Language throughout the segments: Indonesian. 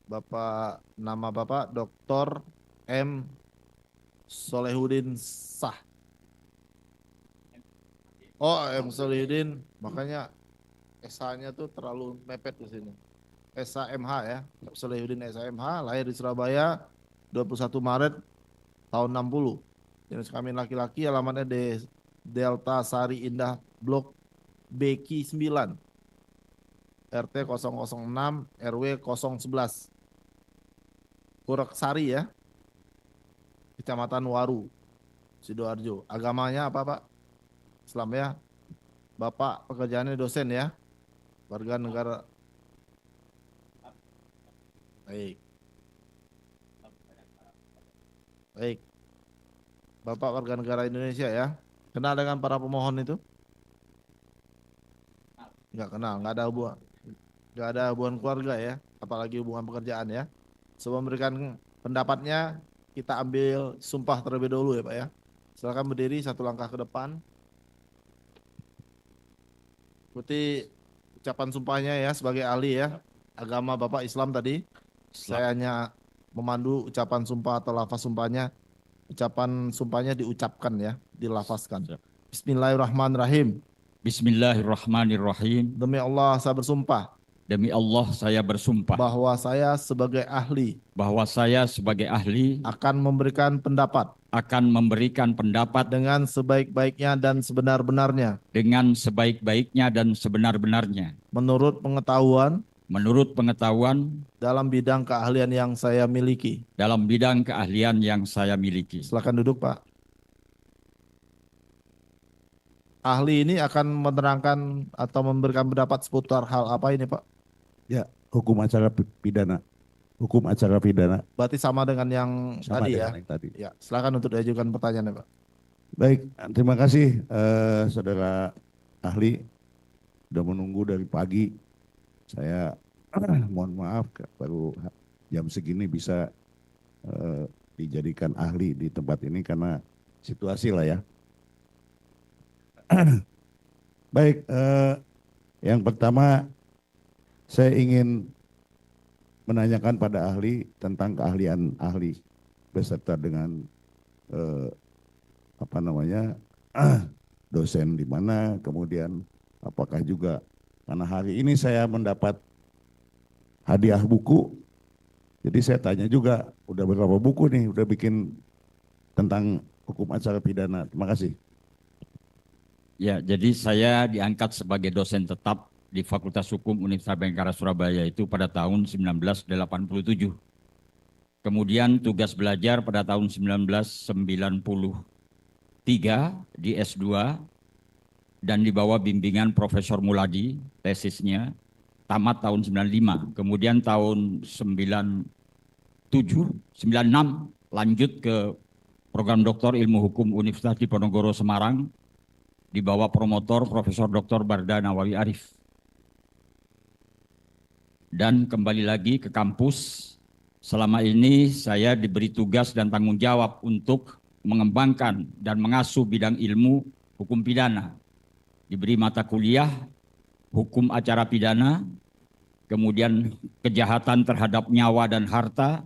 Bapak, nama Bapak Dr. M. Solehudin Sah. Oh, M. Solehudin, makanya SH-nya tuh terlalu mepet di sini. SHMH ya, Solehudin SHMH, lahir di Surabaya 21 Maret tahun 60. Jenis kelamin laki-laki, alamatnya di Delta Sari Indah Blok BQ 9, RT 006, RW 011. Puraksari ya, Kecamatan Waru, Sidoarjo. Agamanya apa, Pak? Islam ya. Bapak pekerjaannya dosen ya. Warga negara. Baik. Baik. Bapak warga negara Indonesia ya. Kenal dengan para pemohon itu? Enggak kenal, enggak ada hubungan. Enggak ada hubungan keluarga ya, apalagi hubungan pekerjaan ya. Sebelum memberikan pendapatnya, kita ambil sumpah terlebih dahulu ya, Pak ya. Silakan berdiri satu langkah ke depan. Ikuti ucapan sumpahnya ya sebagai ahli ya. Agama Bapak Islam tadi. Saya hanya memandu ucapan sumpah atau lafaz sumpahnya. Ucapan sumpahnya diucapkan ya, dilafazkan. Bismillahirrahmanirrahim. Bismillahirrahmanirrahim. Demi Allah saya bersumpah Demi Allah saya bersumpah bahwa saya sebagai ahli akan memberikan pendapat akan memberikan pendapat dengan sebaik-baiknya dan sebenar-benarnya dengan sebaik-baiknya dan sebenar-benarnya menurut pengetahuan dalam bidang keahlian yang saya miliki. Silakan duduk, Pak. Ahli ini akan menerangkan atau memberikan pendapat seputar hal apa ini, Pak? Ya, hukum acara pidana. Hukum acara pidana. Berarti sama dengan yang Sama tadi dengan ya? yang tadi. Ya, silakan untuk diajukan pertanyaannya, Pak. Baik, terima kasih saudara ahli. Sudah menunggu dari pagi. Saya mohon maaf baru jam segini bisa dijadikan ahli di tempat ini karena situasi lah ya. Baik, yang pertama saya ingin menanyakan pada ahli tentang keahlian ahli beserta dengan dosen di mana, kemudian apakah juga karena hari ini saya mendapat hadiah buku, jadi saya tanya juga udah berapa buku nih udah bikin tentang hukum acara pidana. Terima kasih. Ya, jadi saya diangkat sebagai dosen tetap di Fakultas Hukum Universitas Bhayangkara Surabaya itu pada tahun 1987. Kemudian tugas belajar pada tahun 1993 di S2 dan di bawah bimbingan Profesor Muladi, tesisnya tamat tahun 95. Kemudian tahun 96 lanjut ke program doktor ilmu hukum Universitas Diponegoro Semarang di bawah promotor Profesor Dr. Barda Nawawi Arif. Dan kembali lagi ke kampus. Selama ini saya diberi tugas dan tanggung jawab untuk mengembangkan dan mengasuh bidang ilmu hukum pidana. Diberi mata kuliah hukum acara pidana, kemudian kejahatan terhadap nyawa dan harta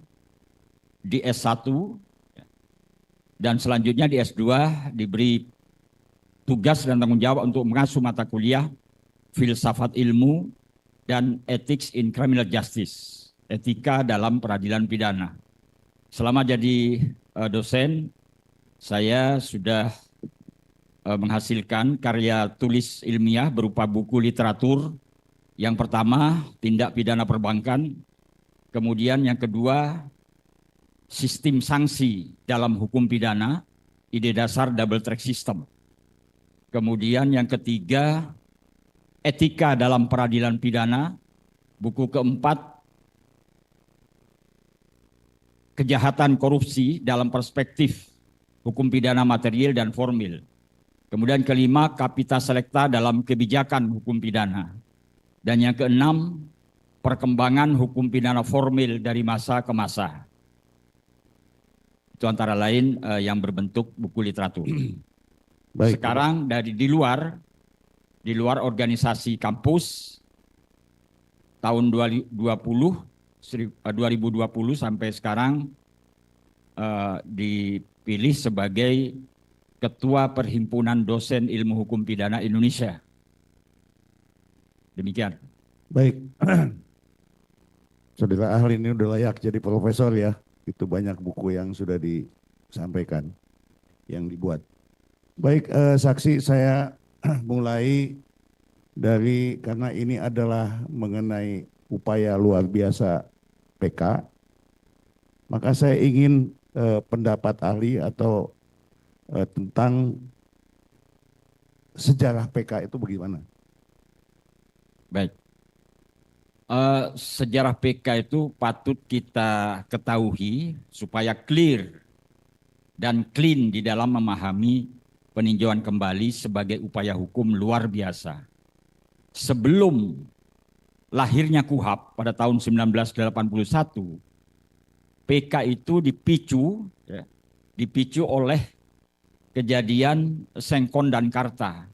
di S1, dan selanjutnya di S2 diberi tugas dan tanggung jawab untuk mengasuh mata kuliah filsafat ilmu dan ethics in criminal justice, etika dalam peradilan pidana. Selama jadi dosen, saya sudah menghasilkan karya tulis ilmiah berupa buku literatur. Yang pertama, tindak pidana perbankan. Kemudian yang kedua, sistem sanksi dalam hukum pidana, ide dasar double track system. Kemudian yang ketiga, etika dalam peradilan pidana. Buku keempat, kejahatan korupsi dalam perspektif hukum pidana material dan formil. Kemudian kelima, kapita selecta dalam kebijakan hukum pidana. Dan yang keenam, perkembangan hukum pidana formil dari masa ke masa. Itu antara lain yang berbentuk buku literatur. Baik. Sekarang dari di luar organisasi kampus tahun 2020 sampai sekarang dipilih sebagai Ketua Perhimpunan Dosen Ilmu Hukum Pidana Indonesia. Demikian. Baik. Saudara ahli ini udah layak jadi profesor ya. Itu banyak buku yang sudah disampaikan, yang dibuat. Baik, saksi saya mulai dari, karena ini adalah mengenai upaya luar biasa PK, maka saya ingin pendapat ahli atau tentang sejarah PK itu bagaimana? Baik. Sejarah PK itu patut kita ketahui supaya clear dan clean di dalam memahami peninjauan kembali sebagai upaya hukum luar biasa. Sebelum lahirnya KUHP pada tahun 1981, PK itu dipicu oleh kejadian Sengkon dan Karta.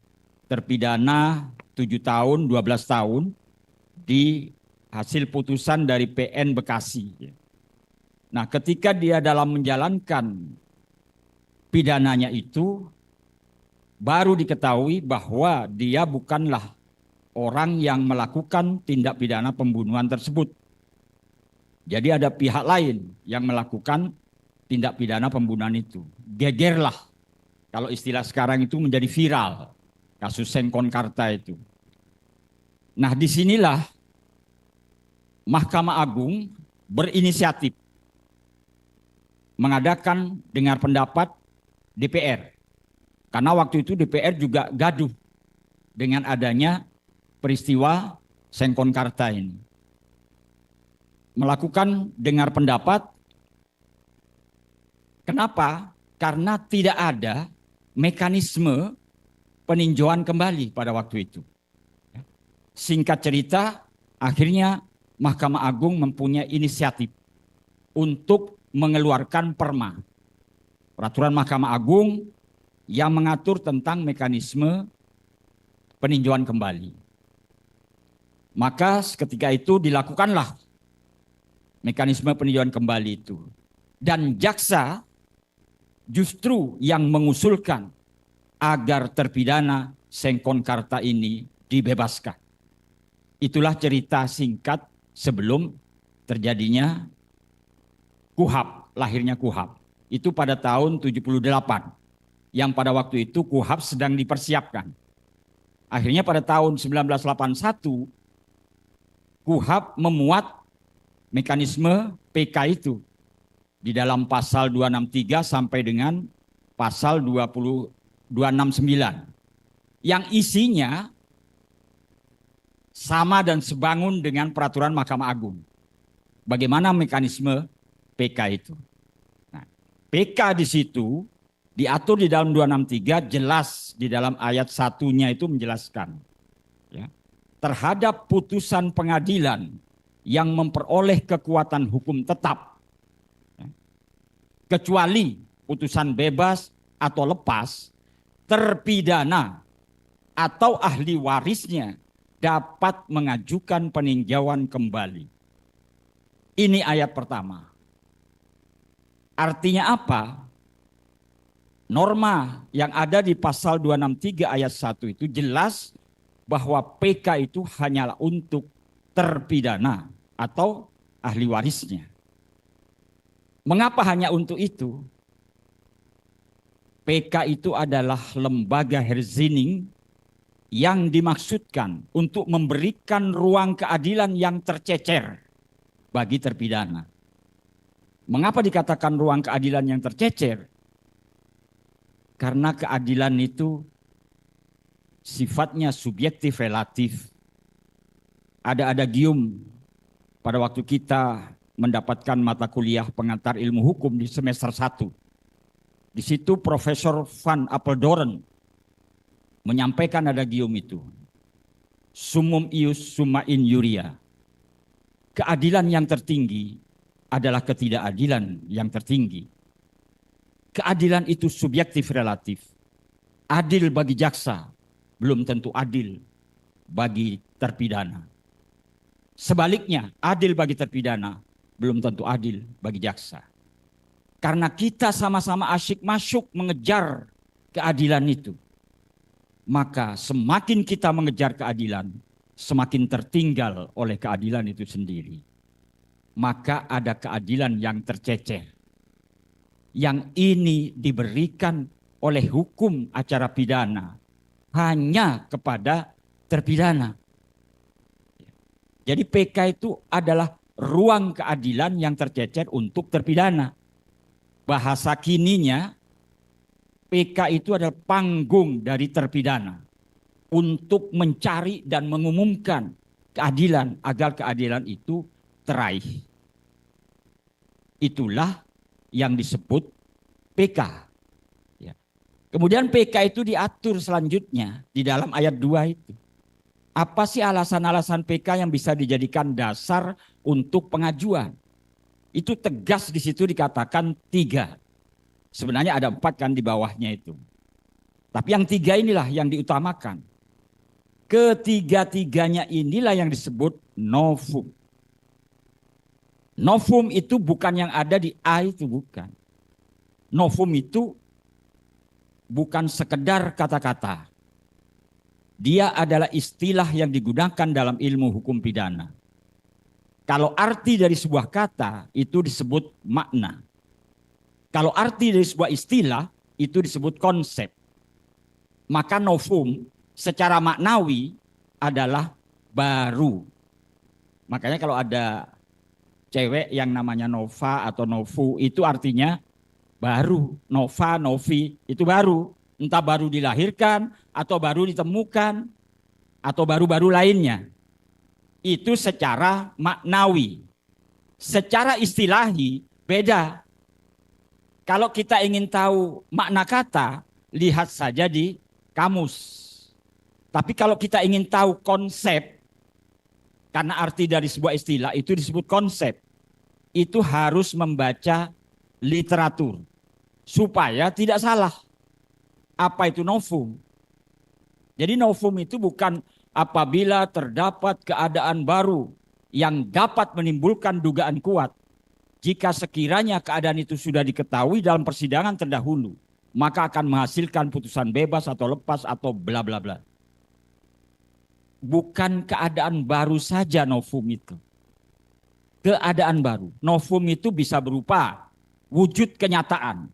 Terpidana 7 tahun, 12 tahun di hasil putusan dari PN Bekasi. Nah, ketika dia dalam menjalankan pidananya itu, baru diketahui bahwa dia bukanlah orang yang melakukan tindak pidana pembunuhan tersebut. Jadi ada pihak lain yang melakukan tindak pidana pembunuhan itu. Gegerlah, kalau istilah sekarang itu menjadi viral, kasus Sengkon Karta itu. Nah, disinilah Mahkamah Agung berinisiatif mengadakan dengar pendapat DPR. Karena waktu itu DPR juga gaduh dengan adanya peristiwa Sengkon Karta ini. Melakukan dengar pendapat. Kenapa? Karena tidak ada mekanisme peninjauan kembali pada waktu itu. Singkat cerita, akhirnya Mahkamah Agung mempunyai inisiatif untuk mengeluarkan perma, peraturan Mahkamah Agung yang mengatur tentang mekanisme peninjauan kembali. Maka ketika itu dilakukanlah mekanisme peninjauan kembali itu. Dan jaksa justru yang mengusulkan agar terpidana Sengkon Karta ini dibebaskan. Itulah cerita singkat sebelum terjadinya KUHP, lahirnya KUHP. Itu pada tahun 78, yang pada waktu itu KUHP sedang dipersiapkan. Akhirnya pada tahun 1981, KUHP memuat mekanisme PK itu di dalam pasal 263 sampai dengan pasal 269, yang isinya sama dan sebangun dengan peraturan Mahkamah Agung. Bagaimana mekanisme PK itu? Nah, PK di situ diatur di dalam 263, jelas di dalam ayat 1-nya itu menjelaskan, ya, terhadap putusan pengadilan yang memperoleh kekuatan hukum tetap, ya, kecuali putusan bebas atau lepas, terpidana atau ahli warisnya dapat mengajukan peninjauan kembali. Ini ayat pertama. Artinya apa? Norma yang ada di pasal 263 ayat 1 itu jelas bahwa PK itu hanyalah untuk terpidana atau ahli warisnya. Mengapa hanya untuk itu? PK itu adalah lembaga herzining yang dimaksudkan untuk memberikan ruang keadilan yang tercecer bagi terpidana. Mengapa dikatakan ruang keadilan yang tercecer? Karena keadilan itu sifatnya subjektif relatif. Ada adagium pada waktu kita mendapatkan mata kuliah pengantar ilmu hukum di semester 1. Di situ Profesor Van Apeldoorn menyampaikan adagium itu. Summum ius summa injuria. keadilan yang tertinggi adalah ketidakadilan yang tertinggi. Keadilan itu subjektif relatif. Adil bagi jaksa belum tentu adil bagi terpidana. Sebaliknya, adil bagi terpidana belum tentu adil bagi jaksa. Karena kita sama-sama asyik masuk mengejar keadilan itu, maka semakin kita mengejar keadilan, semakin tertinggal oleh keadilan itu sendiri. Maka ada keadilan yang tercecer. Yang ini diberikan oleh hukum acara pidana hanya kepada terpidana. Jadi PK itu adalah ruang keadilan yang tercecer untuk terpidana. Bahasa kininya, PK itu adalah panggung dari terpidana untuk mencari dan mengumumkan keadilan agar keadilan itu teraih. Itulah yang disebut PK. Kemudian PK itu diatur selanjutnya di dalam ayat 2 itu. Apa sih alasan-alasan PK yang bisa dijadikan dasar untuk pengajuan? Itu tegas di situ dikatakan 3. Sebenarnya ada 4 kan di bawahnya itu. Tapi yang 3 inilah yang diutamakan. Ketiga-tiganya inilah yang disebut novum. Novum itu bukan yang ada di A itu, bukan. Novum itu bukan sekedar kata-kata. Dia adalah istilah yang digunakan dalam ilmu hukum pidana. Kalau arti dari sebuah kata itu disebut makna. Kalau arti dari sebuah istilah itu disebut konsep. Maka novum secara maknawi adalah baru. Makanya kalau ada cewek yang namanya Nova atau Novu itu artinya baru. Nova, Novi itu baru. Entah baru dilahirkan atau baru ditemukan atau baru-baru lainnya. Itu secara maknawi. Secara istilahi beda. Kalau kita ingin tahu makna kata, lihat saja di kamus. Tapi kalau kita ingin tahu konsep, karena arti dari sebuah istilah itu disebut konsep, itu harus membaca literatur supaya tidak salah. Apa itu novum? Jadi novum itu bukan apabila terdapat keadaan baru yang dapat menimbulkan dugaan kuat. Jika sekiranya keadaan itu sudah diketahui dalam persidangan terdahulu, maka akan menghasilkan putusan bebas atau lepas atau bla bla bla. Bukan keadaan baru saja novum itu. Keadaan baru. Novum itu bisa berupa wujud kenyataan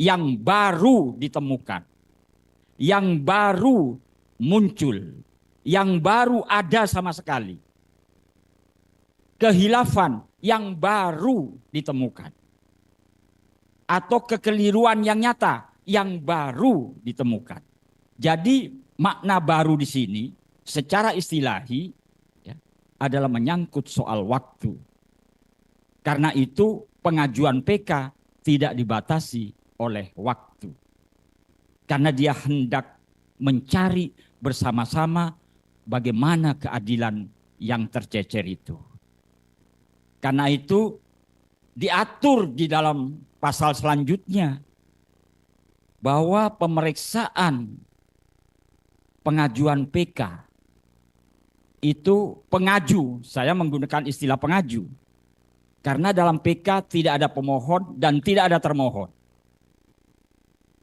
yang baru ditemukan, yang baru muncul, yang baru ada sama sekali. Kehilafan yang baru ditemukan. Atau kekeliruan yang nyata yang baru ditemukan. Jadi makna baru di sini secara istilahi ya, adalah menyangkut soal waktu. Karena itu pengajuan PK tidak dibatasi oleh waktu. Karena dia hendak mencari bersama-sama bagaimana keadilan yang tercecer itu. Karena itu diatur di dalam pasal selanjutnya bahwa pemeriksaan pengajuan PK itu pengaju, saya menggunakan istilah pengaju. Karena dalam PK tidak ada pemohon dan tidak ada termohon.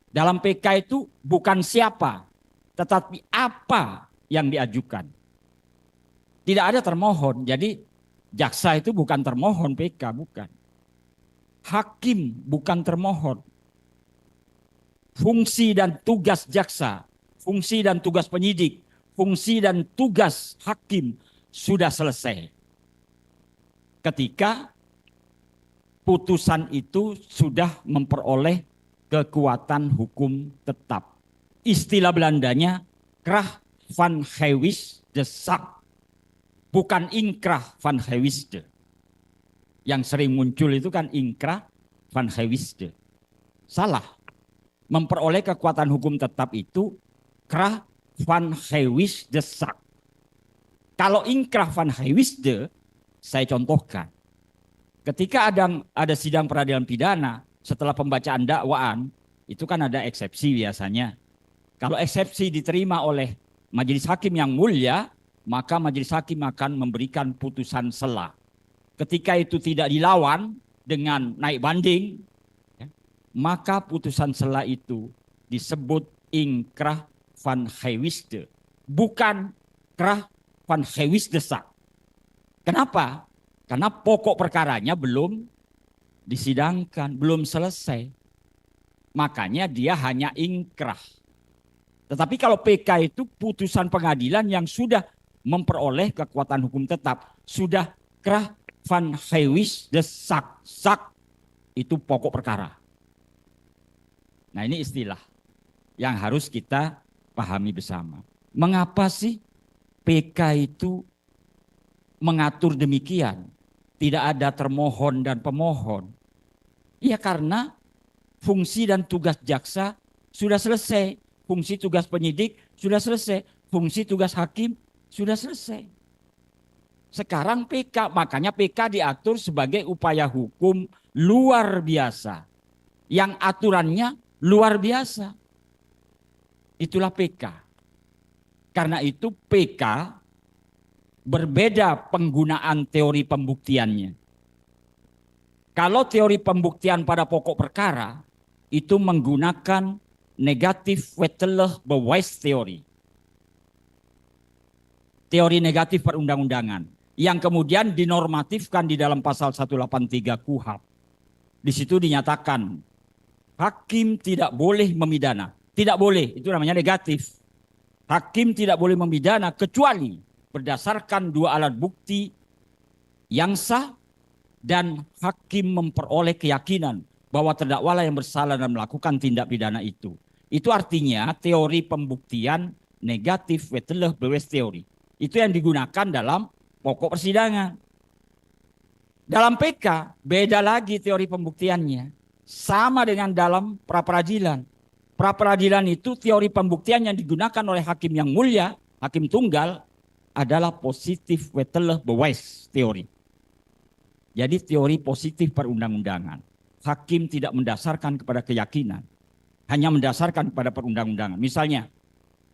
Dalam PK itu bukan siapa, tetapi apa yang diajukan. Tidak ada termohon, jadi jaksa itu bukan termohon PK, bukan. Hakim bukan termohon. Fungsi dan tugas jaksa, fungsi dan tugas penyidik, fungsi dan tugas hakim sudah selesai. Ketika putusan itu sudah memperoleh kekuatan hukum tetap. Istilah Belandanya krach van gewisde de zaak. Bukan inkrah van gewisde. Yang sering muncul itu kan inkrah van gewisde. Salah. Memperoleh kekuatan hukum tetap itu krach van gewisde de zaak. Kalau inkrah van gewisde saya contohkan. Ketika ada sidang peradilan pidana, setelah pembacaan dakwaan, itu kan ada eksepsi biasanya. Kalau eksepsi diterima oleh majelis hakim yang mulia, maka majelis hakim akan memberikan putusan sela. Ketika itu tidak dilawan dengan naik banding, ya, maka putusan sela itu disebut ingkrah van gewisde, bukan krah van gewisdesak. Kenapa? Karena pokok perkaranya belum disidangkan, belum selesai. Makanya dia hanya ingkrah. Tetapi kalau PK itu putusan pengadilan yang sudah memperoleh kekuatan hukum tetap, sudah krah van gewisdesak, sak itu pokok perkara. Nah, ini istilah yang harus kita pahami bersama. Mengapa sih PK itu mengatur demikian? Tidak ada termohon dan pemohon. Ya karena fungsi dan tugas jaksa sudah selesai. Fungsi tugas penyidik sudah selesai. Fungsi tugas hakim sudah selesai. Sekarang PK, makanya PK diatur sebagai upaya hukum luar biasa. Yang aturannya luar biasa. Itulah PK. Karena itu PK berbeda penggunaan teori pembuktiannya. Kalau teori pembuktian pada pokok perkara itu menggunakan negatif wettelige bewijs teori. Teori negatif perundang-undangan yang kemudian dinormatifkan di dalam pasal 183 KUHP. Di situ dinyatakan hakim tidak boleh memidana. Tidak boleh, itu namanya negatif. Hakim tidak boleh memidana kecuali berdasarkan dua alat bukti yang sah dan hakim memperoleh keyakinan bahwa terdakwalah yang bersalah dan melakukan tindak pidana itu. Itu artinya teori pembuktian negatif wettelige bewijs teori. Itu yang digunakan dalam pokok persidangan. Dalam PK beda lagi teori pembuktiannya. Sama dengan dalam pra-peradilan. Pra-peradilan itu teori pembuktian yang digunakan oleh hakim yang mulia, hakim tunggal, adalah positif wettelige bewijs teori. Jadi teori positif perundang-undangan. Hakim tidak mendasarkan kepada keyakinan, hanya mendasarkan kepada perundang-undangan. Misalnya,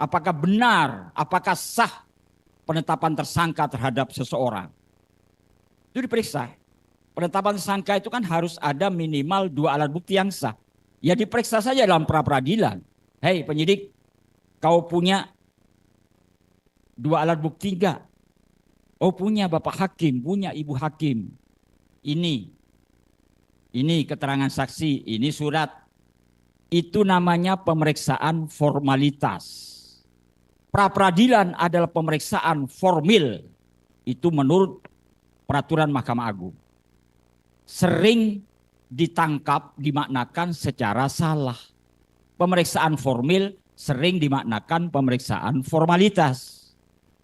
apakah benar, apakah sah penetapan tersangka terhadap seseorang? Itu diperiksa. Penetapan tersangka itu kan harus ada minimal dua alat bukti yang sah. Ya diperiksa saja dalam pra-peradilan. Hei penyidik, kau punya dua alat bukti enggak? Oh punya Bapak Hakim, punya Ibu Hakim. Ini keterangan saksi, ini surat. Itu namanya pemeriksaan formalitas. Pra-peradilan adalah pemeriksaan formil. Itu menurut peraturan Mahkamah Agung. Sering ditangkap, dimaknakan secara salah. Pemeriksaan formil sering dimaknakan pemeriksaan formalitas.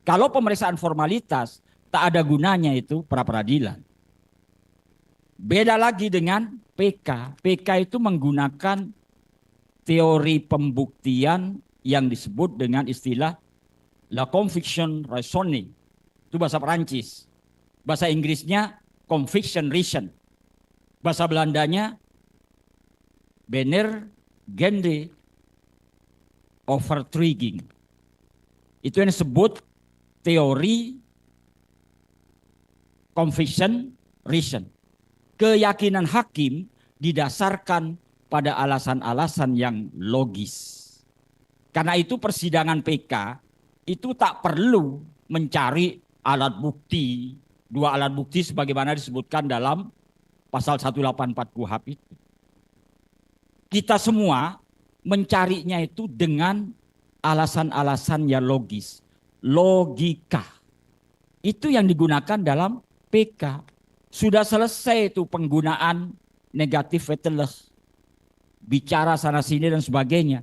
Kalau pemeriksaan formalitas tak ada gunanya itu pra-peradilan. Beda lagi dengan PK. PK itu menggunakan teori pembuktian yang disebut dengan istilah la conviction raisonning. Itu bahasa Perancis. Bahasa Inggrisnya conviction reason. Bahasa Belandanya Benergende overtuiging. Itu yang disebut teori conviction reason. Keyakinan hakim didasarkan pada alasan-alasan yang logis. Karena itu persidangan PK itu tak perlu mencari alat bukti, dua alat bukti sebagaimana disebutkan dalam pasal 184 KUHP itu. Kita semua mencarinya itu dengan alasan-alasan yang logis. Logika. Itu yang digunakan dalam PK. Sudah selesai itu penggunaan negatif wettelige. Bicara sana sini dan sebagainya.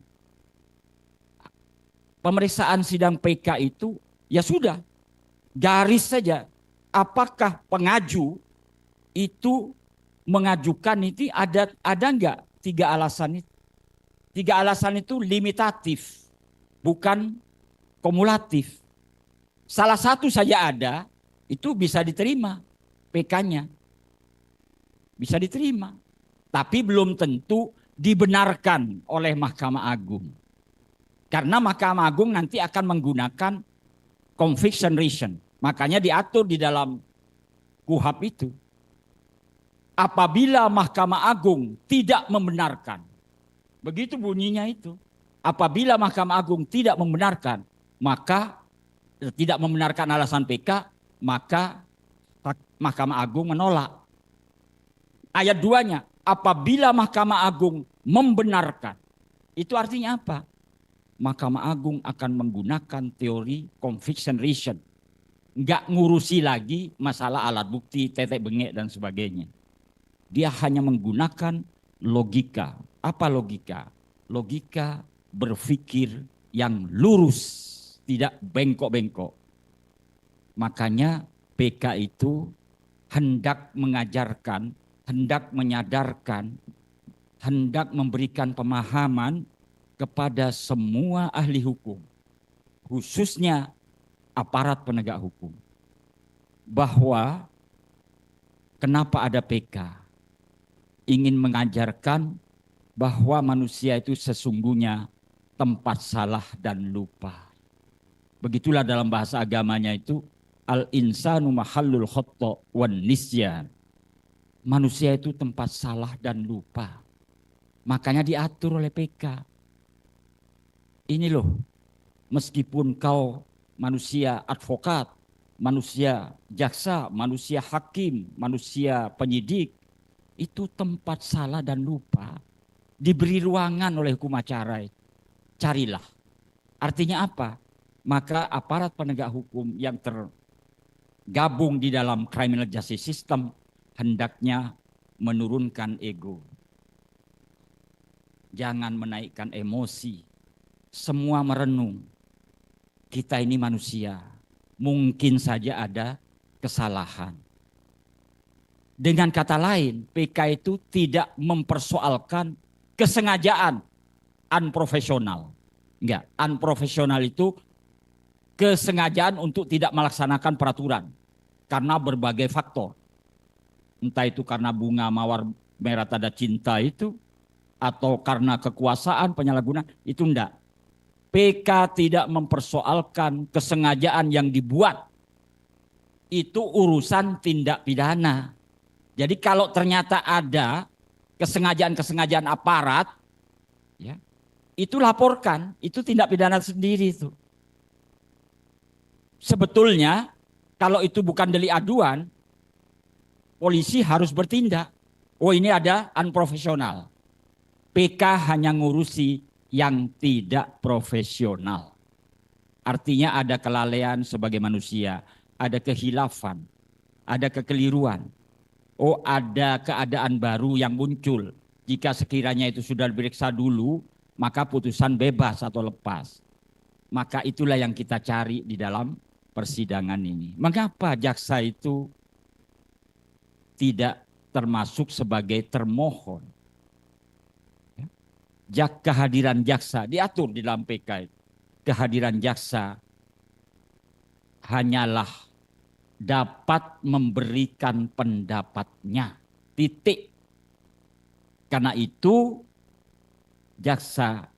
Pemeriksaan sidang PK itu ya sudah. Garis saja. Apakah pengaju itu mengajukan itu ada enggak tiga alasan itu? Tiga alasan itu limitatif, bukan kumulatif. Salah satu saja ada, itu bisa diterima. PK-nya. Bisa diterima. Tapi belum tentu dibenarkan oleh Mahkamah Agung. Karena Mahkamah Agung nanti akan menggunakan conviction reason. Makanya diatur di dalam KUHP itu. Apabila Mahkamah Agung tidak membenarkan. Begitu bunyinya itu. Apabila Mahkamah Agung tidak membenarkan, maka tidak membenarkan alasan PK, maka Mahkamah Agung menolak. Ayat 2-nya, apabila Mahkamah Agung membenarkan. Itu artinya apa? Mahkamah Agung akan menggunakan teori conviction reason. Enggak ngurusi lagi masalah alat bukti, tetek bengek dan sebagainya. Dia hanya menggunakan logika. Apa logika? Logika berpikir yang lurus, tidak bengkok-bengkok. Makanya PK itu hendak mengajarkan, hendak menyadarkan, hendak memberikan pemahaman kepada semua ahli hukum, khususnya aparat penegak hukum, bahwa kenapa ada PK? Ingin mengajarkan bahwa manusia itu sesungguhnya tempat salah dan lupa. Begitulah dalam bahasa agamanya itu, al-insanu mahallul khotta wan nisyan. Manusia itu tempat salah dan lupa. Makanya diatur oleh PK. Ini loh, meskipun kau manusia advokat, manusia jaksa, manusia hakim, manusia penyidik, itu tempat salah dan lupa. Diberi ruangan oleh hukum acara. Carilah. Artinya apa? Maka aparat penegak hukum yang tergabung di dalam criminal justice system hendaknya menurunkan ego. Jangan menaikkan emosi. Semua merenung. Kita ini manusia. Mungkin saja ada kesalahan. Dengan kata lain, PK itu tidak mempersoalkan kesengajaan unprofesional. Enggak, unprofesional itu kesengajaan untuk tidak melaksanakan peraturan karena berbagai faktor. Entah itu karena bunga mawar merah tanda cinta itu, atau karena kekuasaan penyalahgunaan, itu enggak. PK tidak mempersoalkan kesengajaan yang dibuat. Itu urusan tindak pidana. Jadi kalau ternyata ada kesengajaan-kesengajaan aparat, ya, itu laporkan, itu tindak pidana sendiri itu. Sebetulnya kalau itu bukan delik aduan, polisi harus bertindak. Oh, ini ada unprofesional. PK hanya ngurusi yang tidak profesional. Artinya ada kelalaian sebagai manusia, ada kehilafan, ada kekeliruan. Oh, ada keadaan baru yang muncul. Jika sekiranya itu sudah diperiksa dulu, maka putusan bebas atau lepas. Maka itulah yang kita cari di dalam persidangan ini. Mengapa jaksa itu tidak termasuk sebagai termohon? Kehadiran jaksa diatur di dalam PK. Kehadiran jaksa hanyalah dapat memberikan pendapatnya. Titik. Karena itu jaksa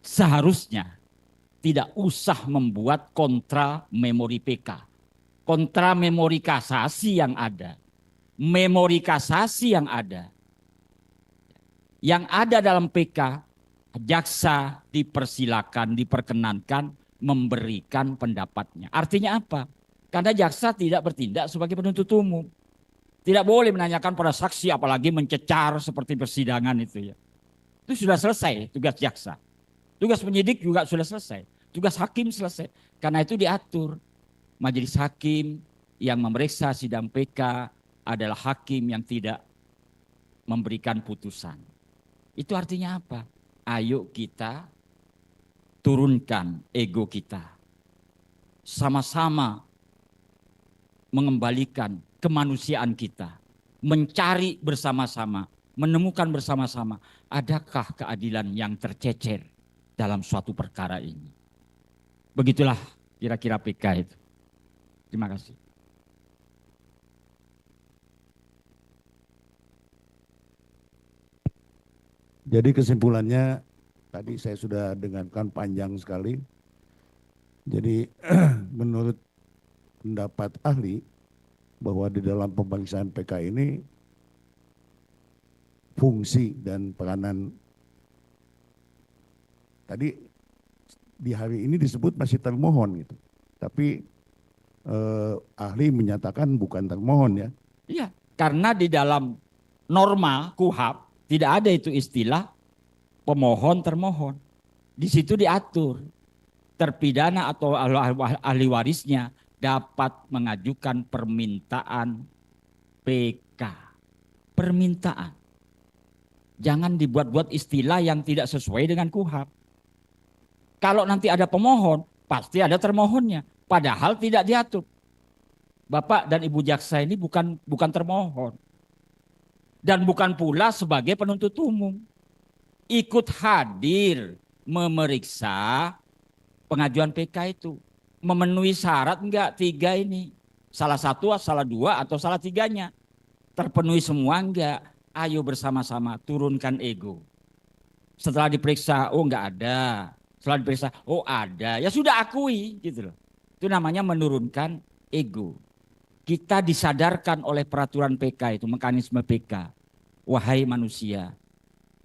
seharusnya tidak usah membuat kontra memori PK. Kontra memori kasasi yang ada. Memori kasasi yang ada. Yang ada dalam PK, jaksa dipersilakan, diperkenankan memberikan pendapatnya. Artinya apa? Karena jaksa tidak bertindak sebagai penuntut umum. Tidak boleh menanyakan pada saksi, apalagi mencecar seperti persidangan itu ya. Itu sudah selesai tugas jaksa. Tugas penyidik juga sudah selesai. Tugas hakim selesai. Karena itu diatur. Majelis hakim yang memeriksa sidang PK adalah hakim yang tidak memberikan putusan. Itu artinya apa? Ayo kita turunkan ego kita. Sama-sama mengembalikan kemanusiaan kita. Mencari bersama-sama, menemukan bersama-sama. Adakah keadilan yang tercecer dalam suatu perkara ini? Begitulah kira-kira PK itu. Terima kasih. Jadi kesimpulannya tadi saya sudah dengarkan panjang sekali. Jadi menurut pendapat ahli bahwa di dalam pemeriksaan PK ini fungsi dan peranan tadi di hari ini disebut masih termohon gitu. Tapi ahli menyatakan bukan termohon ya. Iya, karena di dalam norma KUHAP tidak ada itu istilah pemohon termohon. Di situ diatur terpidana atau ahli warisnya dapat mengajukan permintaan PK. Permintaan. Jangan dibuat-buat istilah yang tidak sesuai dengan KUHAP. Kalau nanti ada pemohon, pasti ada termohonnya. Padahal tidak diatur. Bapak dan Ibu Jaksa ini bukan termohon. Dan bukan pula sebagai penuntut umum. Ikut hadir memeriksa pengajuan PK itu. Memenuhi syarat enggak 3 ini. Salah satu, salah 2, atau salah 3-nya. Terpenuhi semua enggak. Ayo bersama-sama turunkan ego. Setelah diperiksa, oh enggak ada. Setelah diperiksa, oh ada. Ya sudah akui gitu loh. Itu namanya menurunkan ego. Kita disadarkan oleh peraturan PK itu, mekanisme PK. Wahai manusia,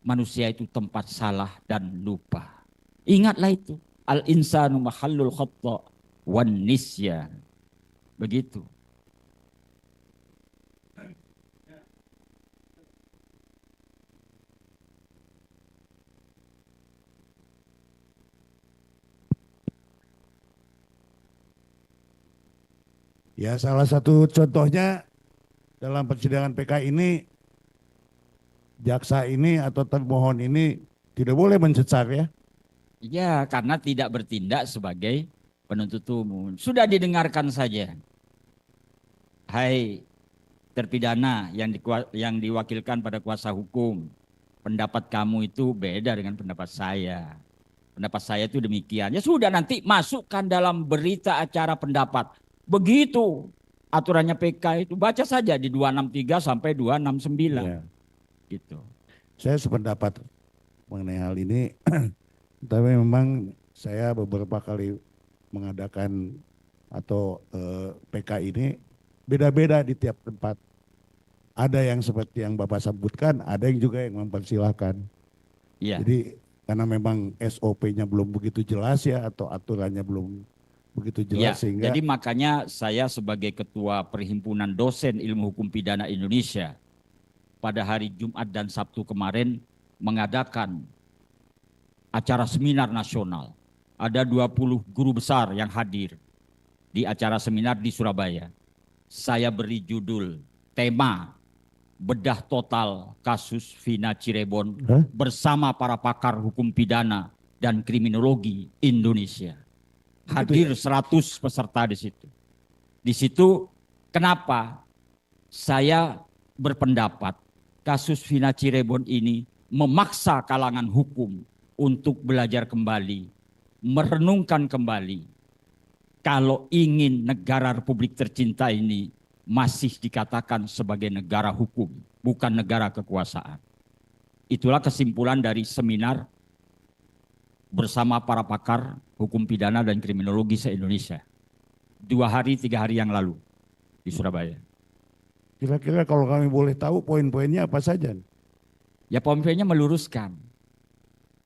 manusia itu tempat salah dan lupa. Ingatlah itu. Al-insanu mahallul khata' wan nisyan. Begitu. Ya salah satu contohnya dalam persidangan PK ini jaksa ini atau termohon ini tidak boleh mencecar ya. Ya, karena tidak bertindak sebagai penuntut umum. Sudah didengarkan saja. Hai terpidana yang diwakilkan pada kuasa hukum. Pendapat kamu itu beda dengan pendapat saya. Pendapat saya itu demikian. Ya sudah, nanti masukkan dalam berita acara pendapat. Begitu aturannya PK itu, baca saja di 263 sampai 269. Ya. Gitu. Saya sependapat mengenai hal ini. Tapi memang saya beberapa kali mengadakan atau PK ini beda-beda di tiap tempat. Ada yang seperti yang Bapak sebutkan, ada yang juga yang mempersilahkan. Iya. Jadi karena memang SOP-nya belum begitu jelas ya atau aturannya belum begitu Ya, jelas sehingga jadi makanya saya sebagai Ketua Perhimpunan Dosen Ilmu Hukum Pidana Indonesia pada hari Jumat dan Sabtu kemarin mengadakan acara seminar nasional. Ada 20 guru besar yang hadir di acara seminar di Surabaya. Saya beri judul, tema bedah total kasus Vina Cirebon bersama para pakar hukum pidana dan kriminologi Indonesia. Hadir 100 peserta di situ. Di situ kenapa saya berpendapat kasus Vina Cirebon ini memaksa kalangan hukum untuk belajar kembali, merenungkan kembali. Kalau ingin negara Republik tercinta ini masih dikatakan sebagai negara hukum, bukan negara kekuasaan. Itulah kesimpulan dari seminar bersama para pakar hukum pidana dan kriminologi se-Indonesia. 2 hari, 3 hari yang lalu di Surabaya. kira-kira kalau kami boleh tahu poin-poinnya apa saja? Ya, poin-poinnya meluruskan.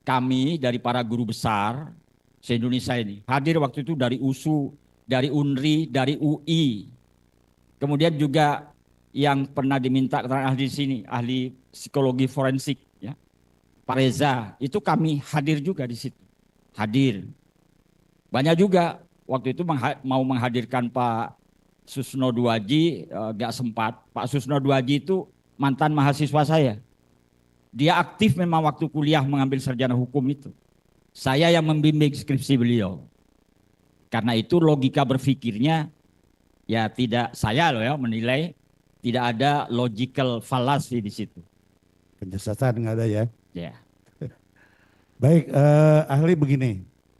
Kami dari para guru besar se-Indonesia ini hadir waktu itu dari USU, dari UNRI, dari UI. Kemudian juga yang pernah diminta keterangan ahli di sini, ahli psikologi forensik, ya, Pak Reza, itu kami hadir juga di situ. Hadir. Banyak juga waktu itu mau menghadirkan Pak Susno Duaji, gak sempat. Pak Susno Duaji itu mantan mahasiswa saya. Dia aktif memang waktu kuliah mengambil sarjana hukum itu. Saya yang membimbing skripsi beliau. Karena itu logika berpikirnya ya tidak, saya loh ya menilai tidak ada logical fallacy di situ. Penyesatan nggak ada ya? Ya. Baik, ahli begini.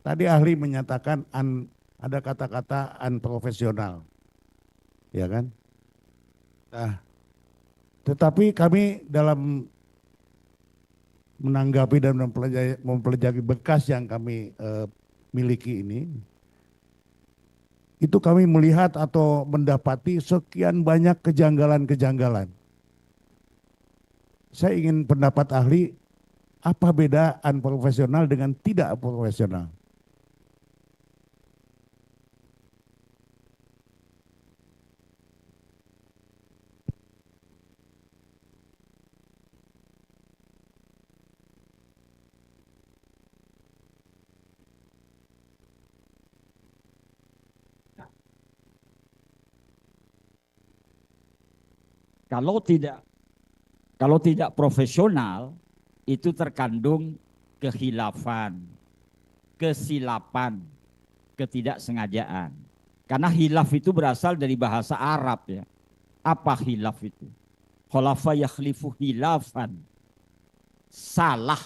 Tadi ahli menyatakan ada kata-kata unprofesional, ya kan? Nah, tetapi kami menanggapi dan mempelajari berkas yang kami miliki ini, itu kami melihat atau mendapati sekian banyak kejanggalan-kejanggalan. Saya ingin pendapat ahli, apa beda unprofesional dengan tidak profesional? Kalau tidak profesional itu terkandung kehilafan, kesilapan, ketidaksengajaan. Karena hilaf itu berasal dari bahasa Arab ya. Apa hilaf itu? Khalafa yakhlifu hilafan. Salah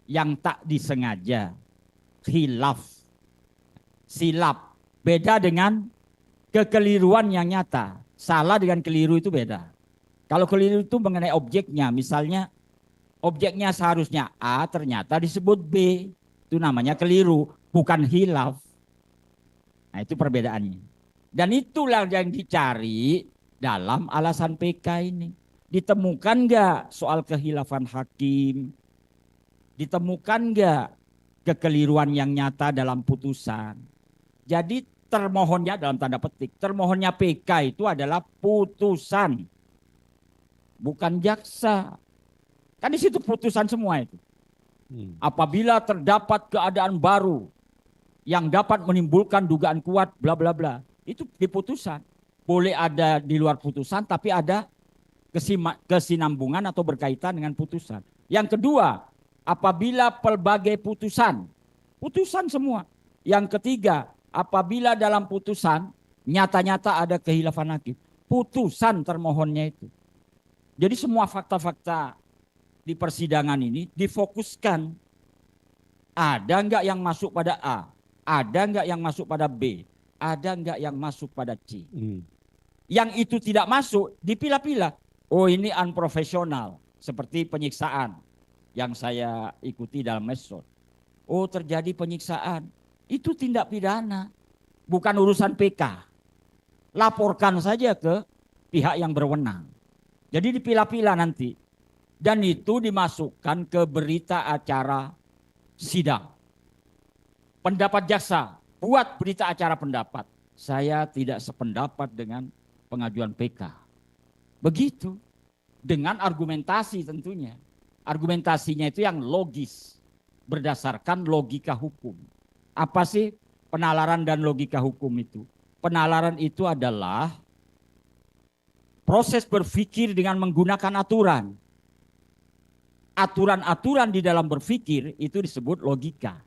yang tak disengaja. Hilaf. Silap. Beda dengan kekeliruan yang nyata. Salah dengan keliru itu beda. Kalau keliru itu mengenai objeknya, misalnya objeknya seharusnya A, ternyata disebut B. Itu namanya keliru, bukan hilaf. Nah itu perbedaannya. Dan itulah yang dicari dalam alasan PK ini. Ditemukan nggak soal kehilafan hakim? Ditemukan nggak kekeliruan yang nyata dalam putusan? Jadi termohonnya dalam tanda petik, termohonnya PK itu adalah putusan, bukan jaksa. Kan di situ putusan semua itu. Apabila terdapat keadaan baru yang dapat menimbulkan dugaan kuat, bla bla bla, itu di putusan. Boleh ada di luar putusan, tapi ada kesinambungan atau berkaitan dengan putusan. Yang kedua, apabila pelbagai putusan, putusan semua. Yang ketiga, apabila dalam putusan nyata-nyata ada kehilafan hakim, putusan termohonnya itu. Jadi semua fakta-fakta di persidangan ini difokuskan. Ada enggak yang masuk pada A? Ada enggak yang masuk pada B? Ada enggak yang masuk pada C? Yang itu tidak masuk, dipilah-pilah. Oh ini unprofesional, seperti penyiksaan yang saya ikuti dalam medsos. Oh terjadi penyiksaan, itu tindak pidana, bukan urusan PK. Laporkan saja ke pihak yang berwenang. Jadi dipilah-pilah nanti. Dan itu dimasukkan ke berita acara sidang. Pendapat jaksa, buat berita acara pendapat. Saya tidak sependapat dengan pengajuan PK. Begitu. Dengan argumentasi tentunya. Argumentasinya itu yang logis. Berdasarkan logika hukum. Apa sih penalaran dan logika hukum itu? Penalaran itu adalah proses berpikir dengan menggunakan aturan. Aturan-aturan di dalam berpikir itu disebut logika.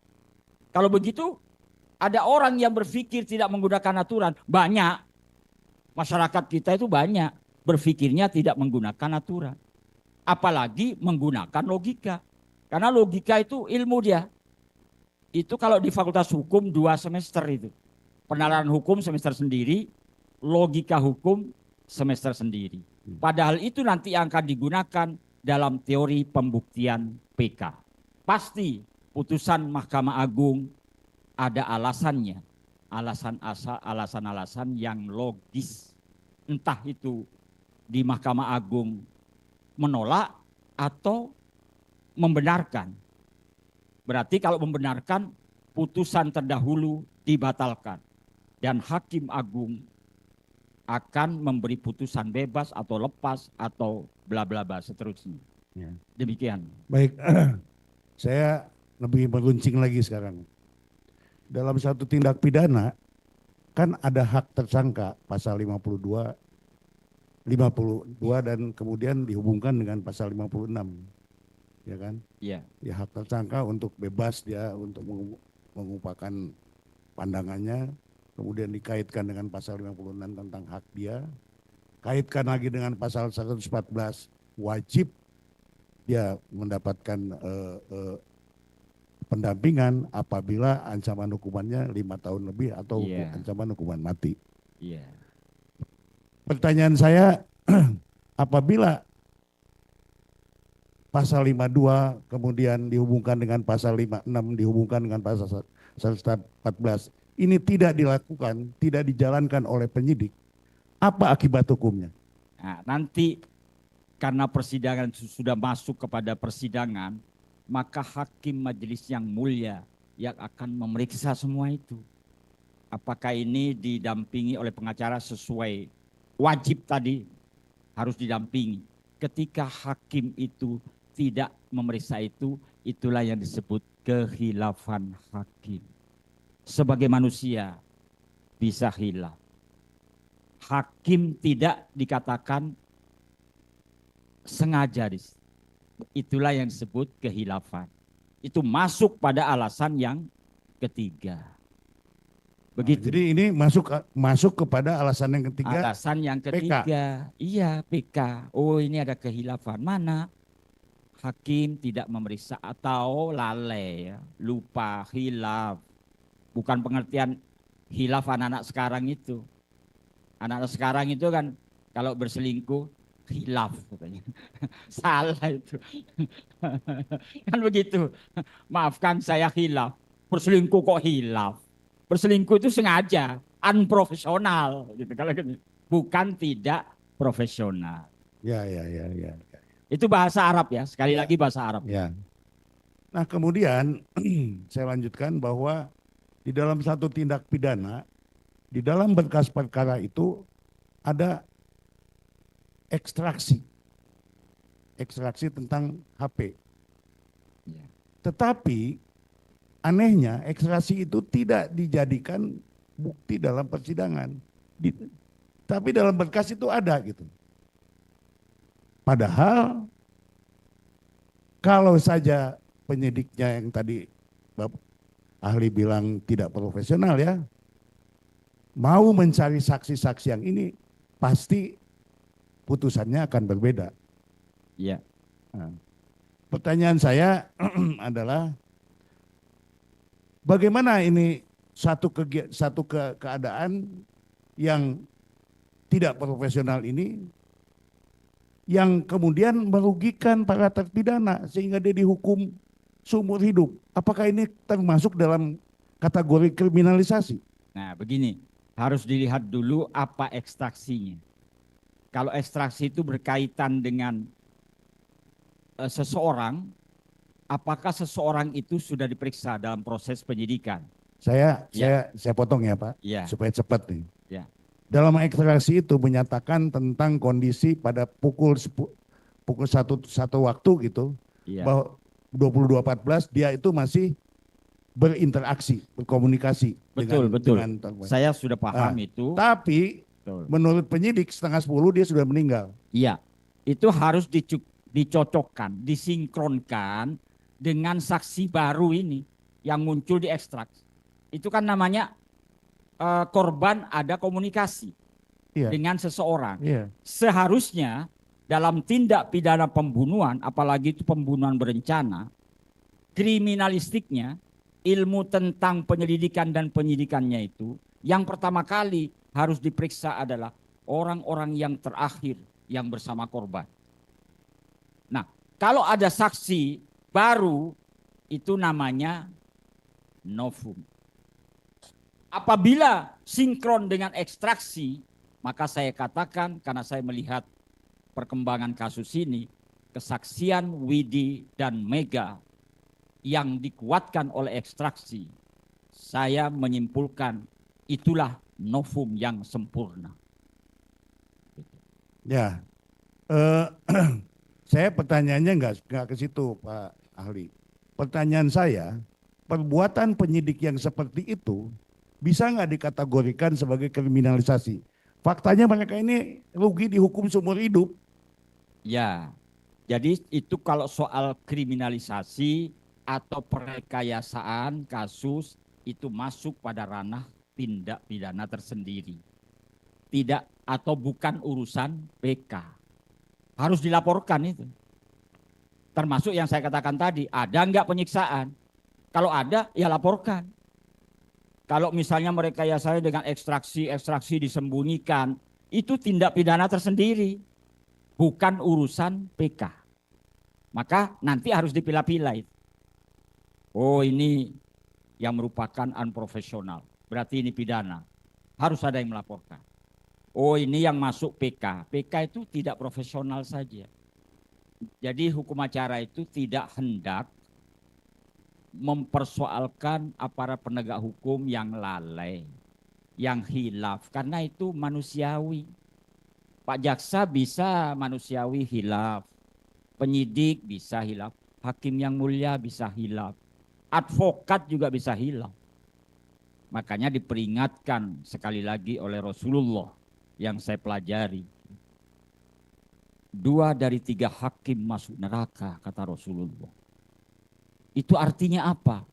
Kalau begitu, ada orang yang berpikir tidak menggunakan aturan. Banyak. Masyarakat kita itu banyak. Berpikirnya tidak menggunakan aturan. Apalagi menggunakan logika. Karena logika itu ilmu dia. Itu kalau di Fakultas Hukum 2 semester itu. Penalaran hukum semester sendiri, logika hukum semester sendiri. Padahal itu nanti yang akan digunakan dalam teori pembuktian PK. Pasti putusan Mahkamah Agung ada alasannya. Alasan-alasan yang logis. Entah itu di Mahkamah Agung menolak atau membenarkan. Berarti kalau membenarkan, putusan terdahulu dibatalkan. Dan Hakim Agung akan memberi putusan bebas atau lepas atau bla bla bla seterusnya. Ya. Demikian. Baik, saya lebih meruncing lagi sekarang. Dalam satu tindak pidana, kan ada hak tersangka, pasal 52 dan kemudian dihubungkan dengan pasal 56. Ya kan? Iya. Ya hak tersangka untuk bebas dia untuk mengungkapkan pandangannya, kemudian dikaitkan dengan pasal 56 tentang hak dia, kaitkan lagi dengan pasal 114 wajib dia mendapatkan pendampingan apabila ancaman hukumannya 5 tahun lebih atau ancaman hukuman mati. Iya. Pertanyaan saya, apabila pasal 52 kemudian dihubungkan dengan pasal 56 dihubungkan dengan pasal 114 ini tidak dilakukan, tidak dijalankan oleh penyidik, apa akibat hukumnya? Nah, nanti karena persidangan sudah masuk kepada persidangan, maka hakim majelis yang mulia yang akan memeriksa semua itu. Apakah ini didampingi oleh pengacara sesuai wajib tadi harus didampingi. Ketika hakim itu tidak memeriksa itu, itulah yang disebut kehilafan hakim. Sebagai manusia bisa hilaf. Hakim tidak dikatakan sengaja. Itulah yang disebut kehilafan. Itu masuk pada alasan yang ketiga. Begitu. Jadi ini masuk kepada alasan yang ketiga. Alasan yang ketiga. PK. Iya, PK. Oh, ini ada kehilafan. Mana? Hakim tidak memeriksa atau lalai, ya. Lupa, hilaf. Bukan pengertian hilaf anak-anak sekarang itu. Anak-anak sekarang itu kan kalau berselingkuh hilaf katanya. Salah itu. Kan begitu. Maafkan saya hilaf. Berselingkuh kok hilaf. Berselingkuh itu sengaja, unprofesional gitu. Kalau gitu. Bukan tidak profesional. Ya. Itu bahasa Arab ya, sekali lagi bahasa Arab. Ya. Nah kemudian saya lanjutkan bahwa di dalam satu tindak pidana, di dalam berkas perkara itu ada ekstraksi tentang HP. Ya. Tetapi anehnya ekstraksi itu tidak dijadikan bukti dalam persidangan. Tapi dalam berkas itu ada gitu. Padahal kalau saja penyidiknya yang tadi Bapak ahli bilang tidak profesional ya, mau mencari saksi-saksi yang ini pasti putusannya akan berbeda. Iya. Nah, pertanyaan saya adalah bagaimana ini satu keadaan yang tidak profesional ini yang kemudian merugikan para terpidana sehingga dia dihukum seumur hidup. Apakah ini termasuk dalam kategori kriminalisasi? Nah begini, harus dilihat dulu apa ekstraksinya. Kalau ekstraksi itu berkaitan dengan seseorang, apakah seseorang itu sudah diperiksa dalam proses penyidikan? Saya potong ya Pak, Ya. supaya cepat nih. Ya. Dalam ekstraksi itu menyatakan tentang kondisi pada pukul satu waktu gitu, Ya. bahwa 22.14 dia itu masih berinteraksi, berkomunikasi. Betul. dengan Saya sudah paham itu. Tapi Betul. menurut penyidik 9:30 dia sudah meninggal. Iya, itu harus dicocokkan, disinkronkan dengan saksi baru ini yang muncul di ekstrak. Itu kan namanya korban ada komunikasi dengan seseorang. Iya. Seharusnya dalam tindak pidana pembunuhan, apalagi itu pembunuhan berencana, kriminalistiknya, ilmu tentang penyelidikan dan penyidikannya itu, yang pertama kali harus diperiksa adalah orang-orang yang terakhir yang bersama korban. Nah, kalau ada saksi baru, itu namanya novum. Apabila sinkron dengan ekstraksi, maka saya katakan, karena saya melihat perkembangan kasus ini, kesaksian Widi dan Mega yang dikuatkan oleh ekstraksi, saya menyimpulkan itulah novum yang sempurna. Ya, saya pertanyaannya nggak ke situ Pak Ahli. Pertanyaan saya, perbuatan penyidik yang seperti itu bisa nggak dikategorikan sebagai kriminalisasi? Faktanya mereka ini rugi dihukum seumur hidup. Ya, jadi itu kalau soal kriminalisasi atau perekayasaan kasus itu masuk pada ranah tindak pidana tersendiri. Tidak atau bukan urusan PK. Harus dilaporkan itu. Termasuk yang saya katakan tadi, ada enggak penyiksaan? Kalau ada, ya laporkan. Kalau misalnya merekayasa dengan ekstraksi disembunyikan, itu tindak pidana tersendiri. Bukan urusan PK. Maka nanti harus dipilah-pilah itu. Oh ini yang merupakan unprofesional, berarti ini pidana. Harus ada yang melaporkan. Oh ini yang masuk PK. PK itu tidak profesional saja. Jadi hukum acara itu tidak hendak mempersoalkan aparat penegak hukum yang lalai, yang hilaf, karena itu manusiawi. Pak jaksa bisa manusiawi hilaf, penyidik bisa hilaf, hakim yang mulia bisa hilaf, advokat juga bisa hilaf. Makanya diperingatkan sekali lagi oleh Rasulullah yang saya pelajari. 2 dari 3 hakim masuk neraka, kata Rasulullah. Itu artinya apa?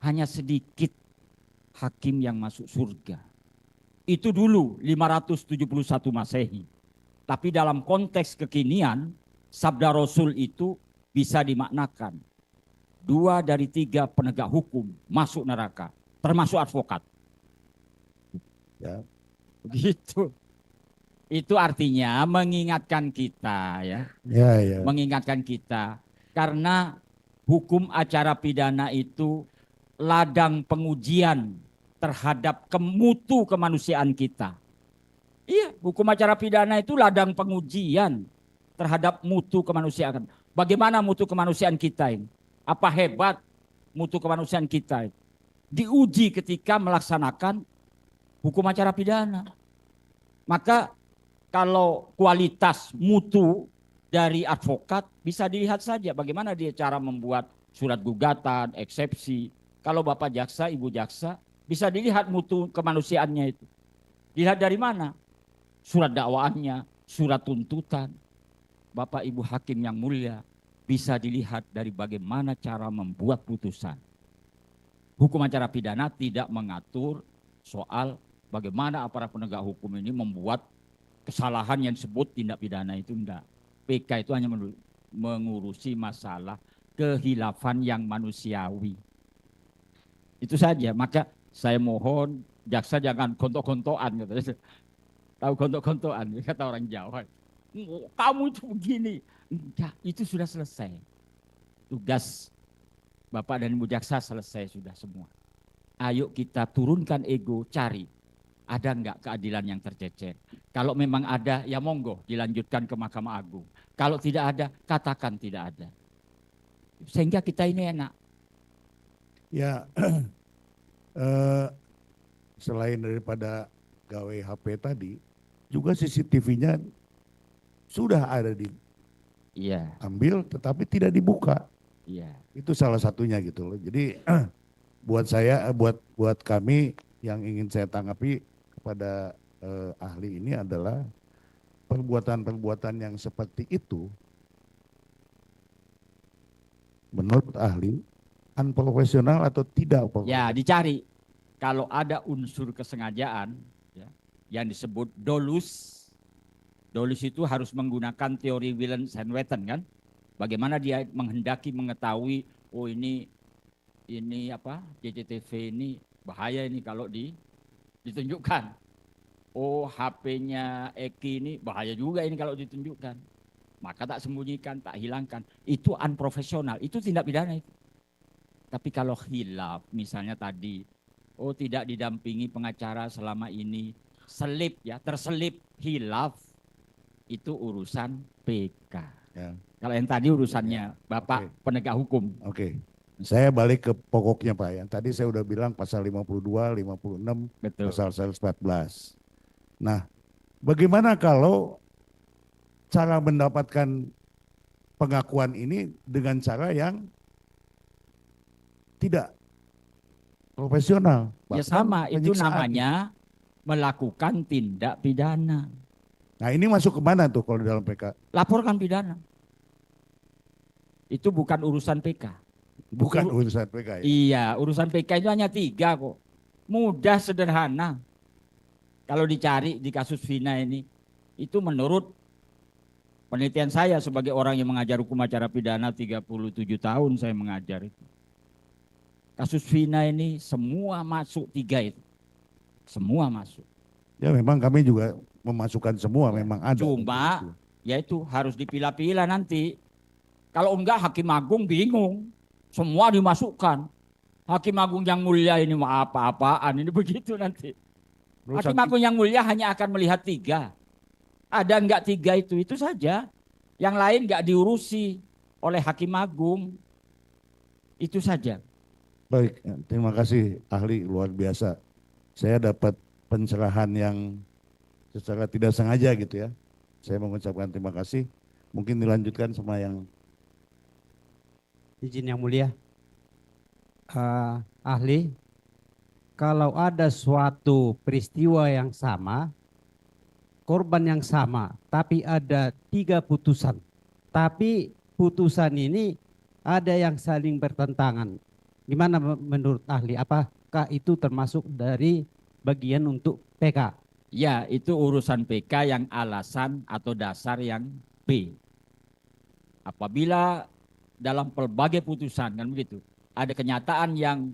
Hanya sedikit hakim yang masuk surga. Itu dulu 571 Masehi. Tapi dalam konteks kekinian, sabda Rasul itu bisa dimaknakan 2 dari 3 penegak hukum masuk neraka, termasuk advokat. Ya. Begitu. Itu artinya mengingatkan kita ya. Ya, ya. Mengingatkan kita karena hukum acara pidana itu ladang pengujian terhadap mutu kemanusiaan kita. Iya, hukum acara pidana itu ladang pengujian terhadap mutu kemanusiaan. Bagaimana mutu kemanusiaan kita ini? Apa hebat mutu kemanusiaan kita ini? Diuji ketika melaksanakan hukum acara pidana. Maka kalau kualitas mutu dari advokat bisa dilihat saja bagaimana dia cara membuat surat gugatan, eksepsi. Kalau Bapak jaksa, Ibu jaksa, bisa dilihat mutu kemanusiaannya itu. Dilihat dari mana? Surat dakwaannya, surat tuntutan. Bapak Ibu hakim yang mulia, bisa dilihat dari bagaimana cara membuat putusan. Hukum acara pidana tidak mengatur soal bagaimana aparat penegak hukum ini membuat kesalahan yang disebut tindak pidana itu enggak. PK itu hanya mengurusi masalah kehilafan yang manusiawi. Itu saja. Maka saya mohon jaksa jangan gontok-gontokan. Tahu gontok-gontokan, kata orang Jawa. Kamu itu begini. Enggak, itu sudah selesai. Tugas Bapak dan Ibu jaksa selesai sudah semua. Ayo kita turunkan ego, cari. Ada enggak keadilan yang tercecer? Kalau memang ada, ya monggo dilanjutkan ke Mahkamah Agung. Kalau tidak ada, katakan tidak ada. Sehingga kita ini enak. Ya, selain daripada gawe HP tadi, juga CCTV-nya sudah ada diambil, tetapi tidak dibuka. Iya. Itu salah satunya gitu loh. Jadi buat saya, buat kami yang ingin saya tanggapi kepada ahli ini adalah perbuatan-perbuatan yang seperti itu menurut ahli unprofesional atau tidak Ya, profesional. dicari. Kalau ada unsur kesengajaan ya, yang disebut dolus. Dolus itu harus menggunakan teori Willens and Wetten kan? Bagaimana dia menghendaki mengetahui oh ini apa? CCTV ini bahaya ini kalau ditunjukkan. Oh HP-nya Eki ini bahaya juga ini kalau ditunjukkan. Maka tak sembunyikan, tak hilangkan. Itu unprofesional, itu tindak pidana itu. Tapi kalau hilaf misalnya tadi, oh tidak didampingi pengacara selama ini, selip ya, terselip hilaf, itu urusan PK. Ya. Kalau yang tadi urusannya Bapak penegak hukum. Oke. Saya balik ke pokoknya Pak. Yang tadi saya udah bilang pasal 52, 56, Betul. pasal 114. Nah, bagaimana kalau cara mendapatkan pengakuan ini dengan cara yang tidak profesional? Ya sama, itu penyiksaan. namanya melakukan tindak pidana. Nah ini masuk kemana tuh kalau di dalam PK? Laporkan pidana. Itu bukan urusan PK. Bukan urusan PK ya? Iya, urusan PK itu hanya 3 kok. Mudah, sederhana. Kalau dicari di kasus Vina ini, itu menurut penelitian saya sebagai orang yang mengajar hukum acara pidana 37 tahun saya mengajar itu. Kasus Vina ini semua masuk 3 itu. Semua masuk. Ya memang kami juga memasukkan semua, memang ada. Cuma ya itu harus dipilah-pilah nanti. Kalau enggak Hakim Agung bingung. Semua dimasukkan. Hakim Agung yang mulia ini mau apa-apaan, ini begitu nanti. Menurut Hakim Agung yang mulia hanya akan melihat 3. Ada enggak 3 itu saja. Yang lain enggak diurusi oleh Hakim Agung. Itu saja. Baik, terima kasih ahli, luar biasa. Saya dapat pencerahan yang secara tidak sengaja gitu ya. Saya mengucapkan terima kasih. Mungkin dilanjutkan sama yang Izin yang mulia, ahli, kalau ada suatu peristiwa yang sama, korban yang sama, tapi ada 3 putusan, tapi putusan ini ada yang saling bertentangan. Gimana menurut ahli? Apakah itu termasuk dari bagian untuk PK? Ya, itu urusan PK yang alasan atau dasar yang B. Apabila dalam pelbagai putusan kan begitu, ada kenyataan yang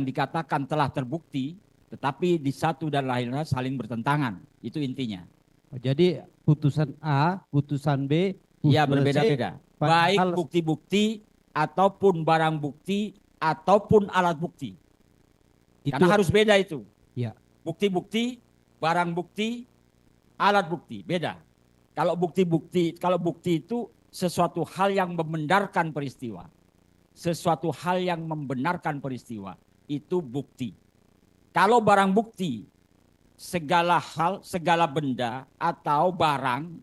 dikatakan telah terbukti, tetapi di satu dan lain hal saling bertentangan. Itu intinya. Jadi putusan A, putusan B, Ya, putusan C, berbeda-beda. Baik padahal- bukti-bukti ataupun barang bukti ataupun alat bukti. Karena harus beda itu. Ya. Bukti-bukti, barang bukti, alat bukti, beda. Kalau bukti itu sesuatu hal yang membenarkan peristiwa. Sesuatu hal yang membenarkan peristiwa, itu bukti. Kalau barang bukti, segala hal, segala benda atau barang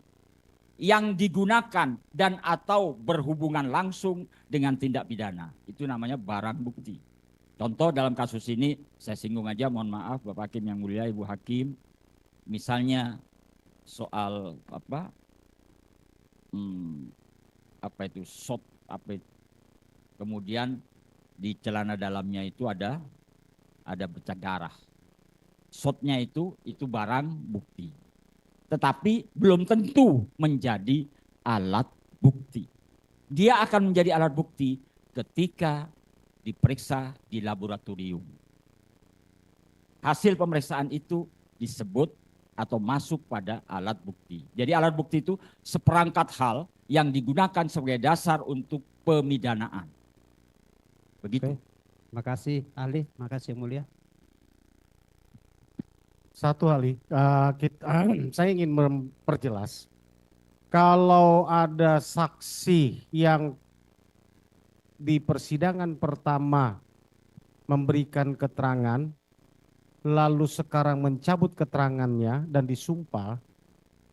yang digunakan dan atau berhubungan langsung dengan tindak pidana, itu namanya barang bukti. Contoh dalam kasus ini, saya singgung aja, mohon maaf Bapak Hakim yang mulia, Ibu Hakim. Misalnya soal kemudian di celana dalamnya itu ada bercak darah. Shotnya itu barang bukti. Tetapi belum tentu menjadi alat bukti. Dia akan menjadi alat bukti ketika diperiksa di laboratorium. Hasil pemeriksaan itu disebut atau masuk pada alat bukti. Jadi alat bukti itu seperangkat hal yang digunakan sebagai dasar untuk pemidanaan. Begitu. Oke. Terima kasih ahli, terima kasih yang mulia. Satu ahli, saya ingin memperjelas. Kalau ada saksi yang di persidangan pertama memberikan keterangan, lalu sekarang mencabut keterangannya dan disumpah,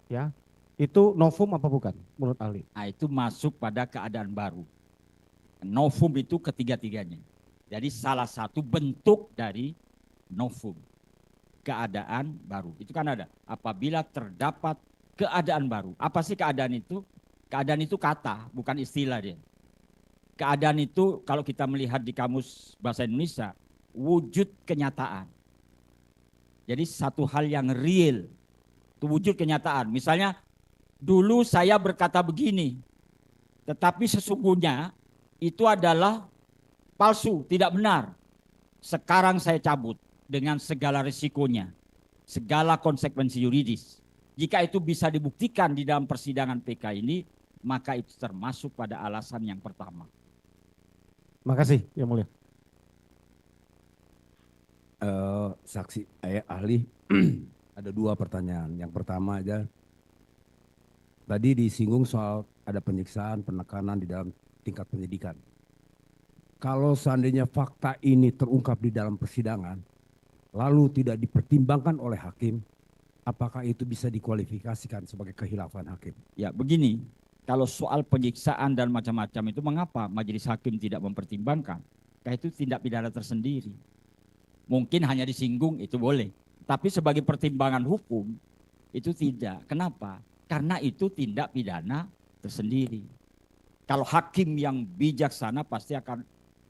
ya, itu novum apa bukan menurut ahli? Nah, itu masuk pada keadaan baru. Novum itu ketiga-tiganya. Jadi salah satu bentuk dari novum. Keadaan baru. Itu kan ada. Apabila terdapat keadaan baru. Apa sih keadaan itu? Keadaan itu kata, bukan istilah dia. Keadaan itu kalau kita melihat di kamus bahasa Indonesia, wujud kenyataan. Jadi satu hal yang real. Itu wujud kenyataan. Misalnya, dulu saya berkata begini, tetapi sesungguhnya itu adalah palsu, tidak benar. Sekarang saya cabut dengan segala risikonya, segala konsekuensi yuridis. Jika itu bisa dibuktikan di dalam persidangan PK ini, maka itu termasuk pada alasan yang pertama. Makasih yang mulia. Saksi ahli ada 2 pertanyaan. Yang pertama aja, tadi disinggung soal ada penyiksaan, penekanan di dalam tingkat penyidikan. Kalau seandainya fakta ini terungkap di dalam persidangan, lalu tidak dipertimbangkan oleh hakim, apakah itu bisa dikualifikasikan sebagai khilafan hakim? Ya begini, kalau soal penyiksaan dan macam-macam itu mengapa majelis hakim tidak mempertimbangkan? Karena itu tindak pidana tersendiri. Mungkin hanya disinggung itu boleh, tapi sebagai pertimbangan hukum itu tidak. Kenapa? Karena itu tindak pidana tersendiri. Kalau hakim yang bijaksana pasti akan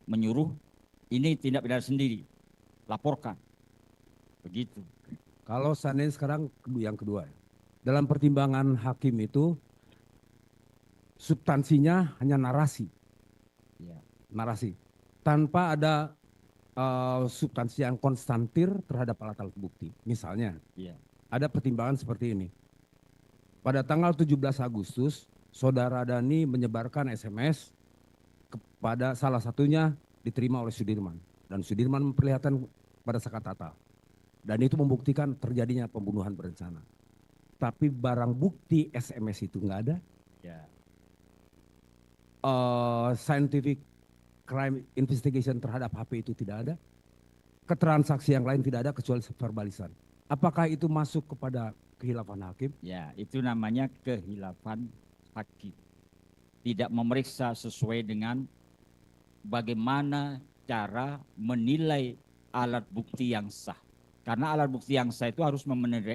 menyuruh ini tindak pidana sendiri, laporkan. Begitu. Kalau seandainya sekarang yang kedua, dalam pertimbangan hakim itu substansinya hanya narasi, Ya. narasi, tanpa ada substansi yang konstantir terhadap alat-alat bukti. Misalnya, Ya. ada pertimbangan seperti ini. Pada tanggal 17 Agustus Saudara Dhani menyebarkan SMS kepada salah satunya diterima oleh Sudirman. Dan Sudirman memperlihatkan pada Sakatata. Dan itu membuktikan terjadinya pembunuhan berencana. Tapi barang bukti SMS itu nggak ada. Ya. Scientific crime investigation terhadap HP itu tidak ada. Keterangan saksi yang lain tidak ada kecuali verbalisan. Apakah itu masuk kepada kehilafan hakim? Ya, itu namanya kehilafan hakim. Tidak memeriksa sesuai dengan bagaimana cara menilai alat bukti yang sah. Karena alat bukti yang sah itu harus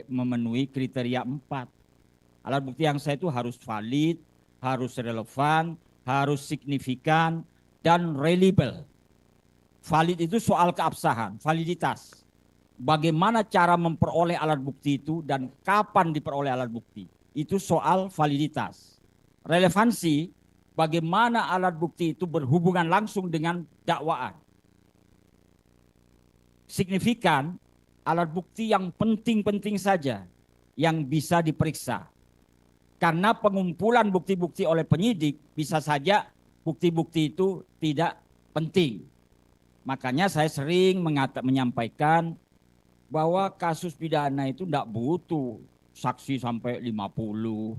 memenuhi kriteria 4. Alat bukti yang sah itu harus valid, harus relevan, harus signifikan, dan reliable. Valid itu soal keabsahan, validitas. Bagaimana cara memperoleh alat bukti itu dan kapan diperoleh alat bukti. Itu soal validitas. Relevansi, bagaimana alat bukti itu berhubungan langsung dengan dakwaan. Signifikan, alat bukti yang penting-penting saja yang bisa diperiksa. Karena pengumpulan bukti-bukti oleh penyidik bisa saja bukti-bukti itu tidak penting. Makanya saya sering menyampaikan bahwa kasus pidana itu tidak butuh saksi sampai 50.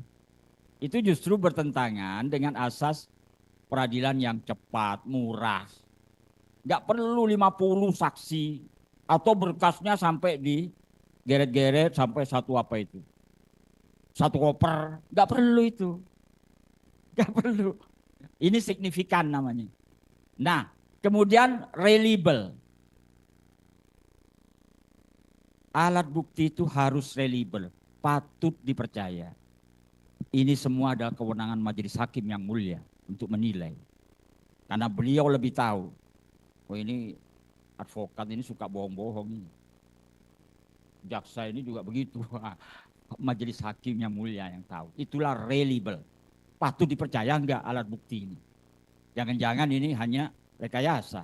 Itu justru bertentangan dengan asas peradilan yang cepat, murah. Nggak perlu 50 saksi atau berkasnya sampai di geret-geret sampai satu apa itu. Satu koper, nggak perlu itu. Nggak perlu. Ini signifikan namanya. Nah, kemudian reliable. Alat bukti itu harus reliable, patut dipercaya. Ini semua adalah kewenangan majelis hakim yang mulia untuk menilai. Karena beliau lebih tahu. Oh ini advokat ini suka bohong-bohong ini. Jaksa ini juga begitu. Majelis hakim yang mulia yang tahu. Itulah reliable. Patut dipercaya enggak alat bukti ini. Jangan-jangan ini hanya rekayasa.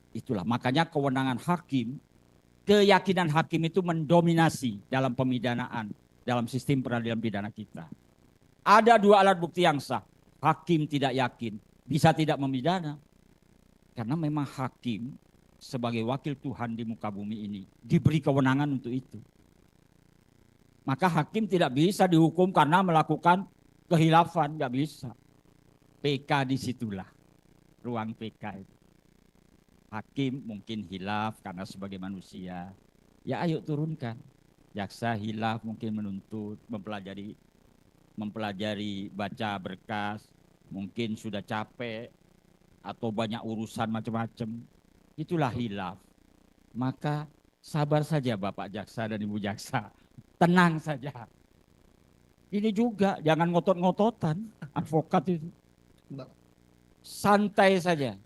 Itulah makanya kewenangan hakim, keyakinan hakim itu mendominasi dalam pemidanaan, dalam sistem peradilan pidana kita. Ada dua alat bukti yang sah. Hakim tidak yakin, bisa tidak memidana. Karena memang hakim sebagai wakil Tuhan di muka bumi ini diberi kewenangan untuk itu. Maka hakim tidak bisa dihukum karena melakukan kehilafan, nggak bisa. PK disitulah, ruang PK itu. Hakim mungkin hilaf karena sebagai manusia. Ya ayo turunkan. Jaksa hilaf mungkin menuntut, mempelajari baca berkas, mungkin sudah capek atau banyak urusan macam-macam. Itulah hilaf. Maka sabar saja Bapak Jaksa dan Ibu Jaksa. Tenang saja. Ini juga jangan ngotot-ngototan advokat itu. Santai saja.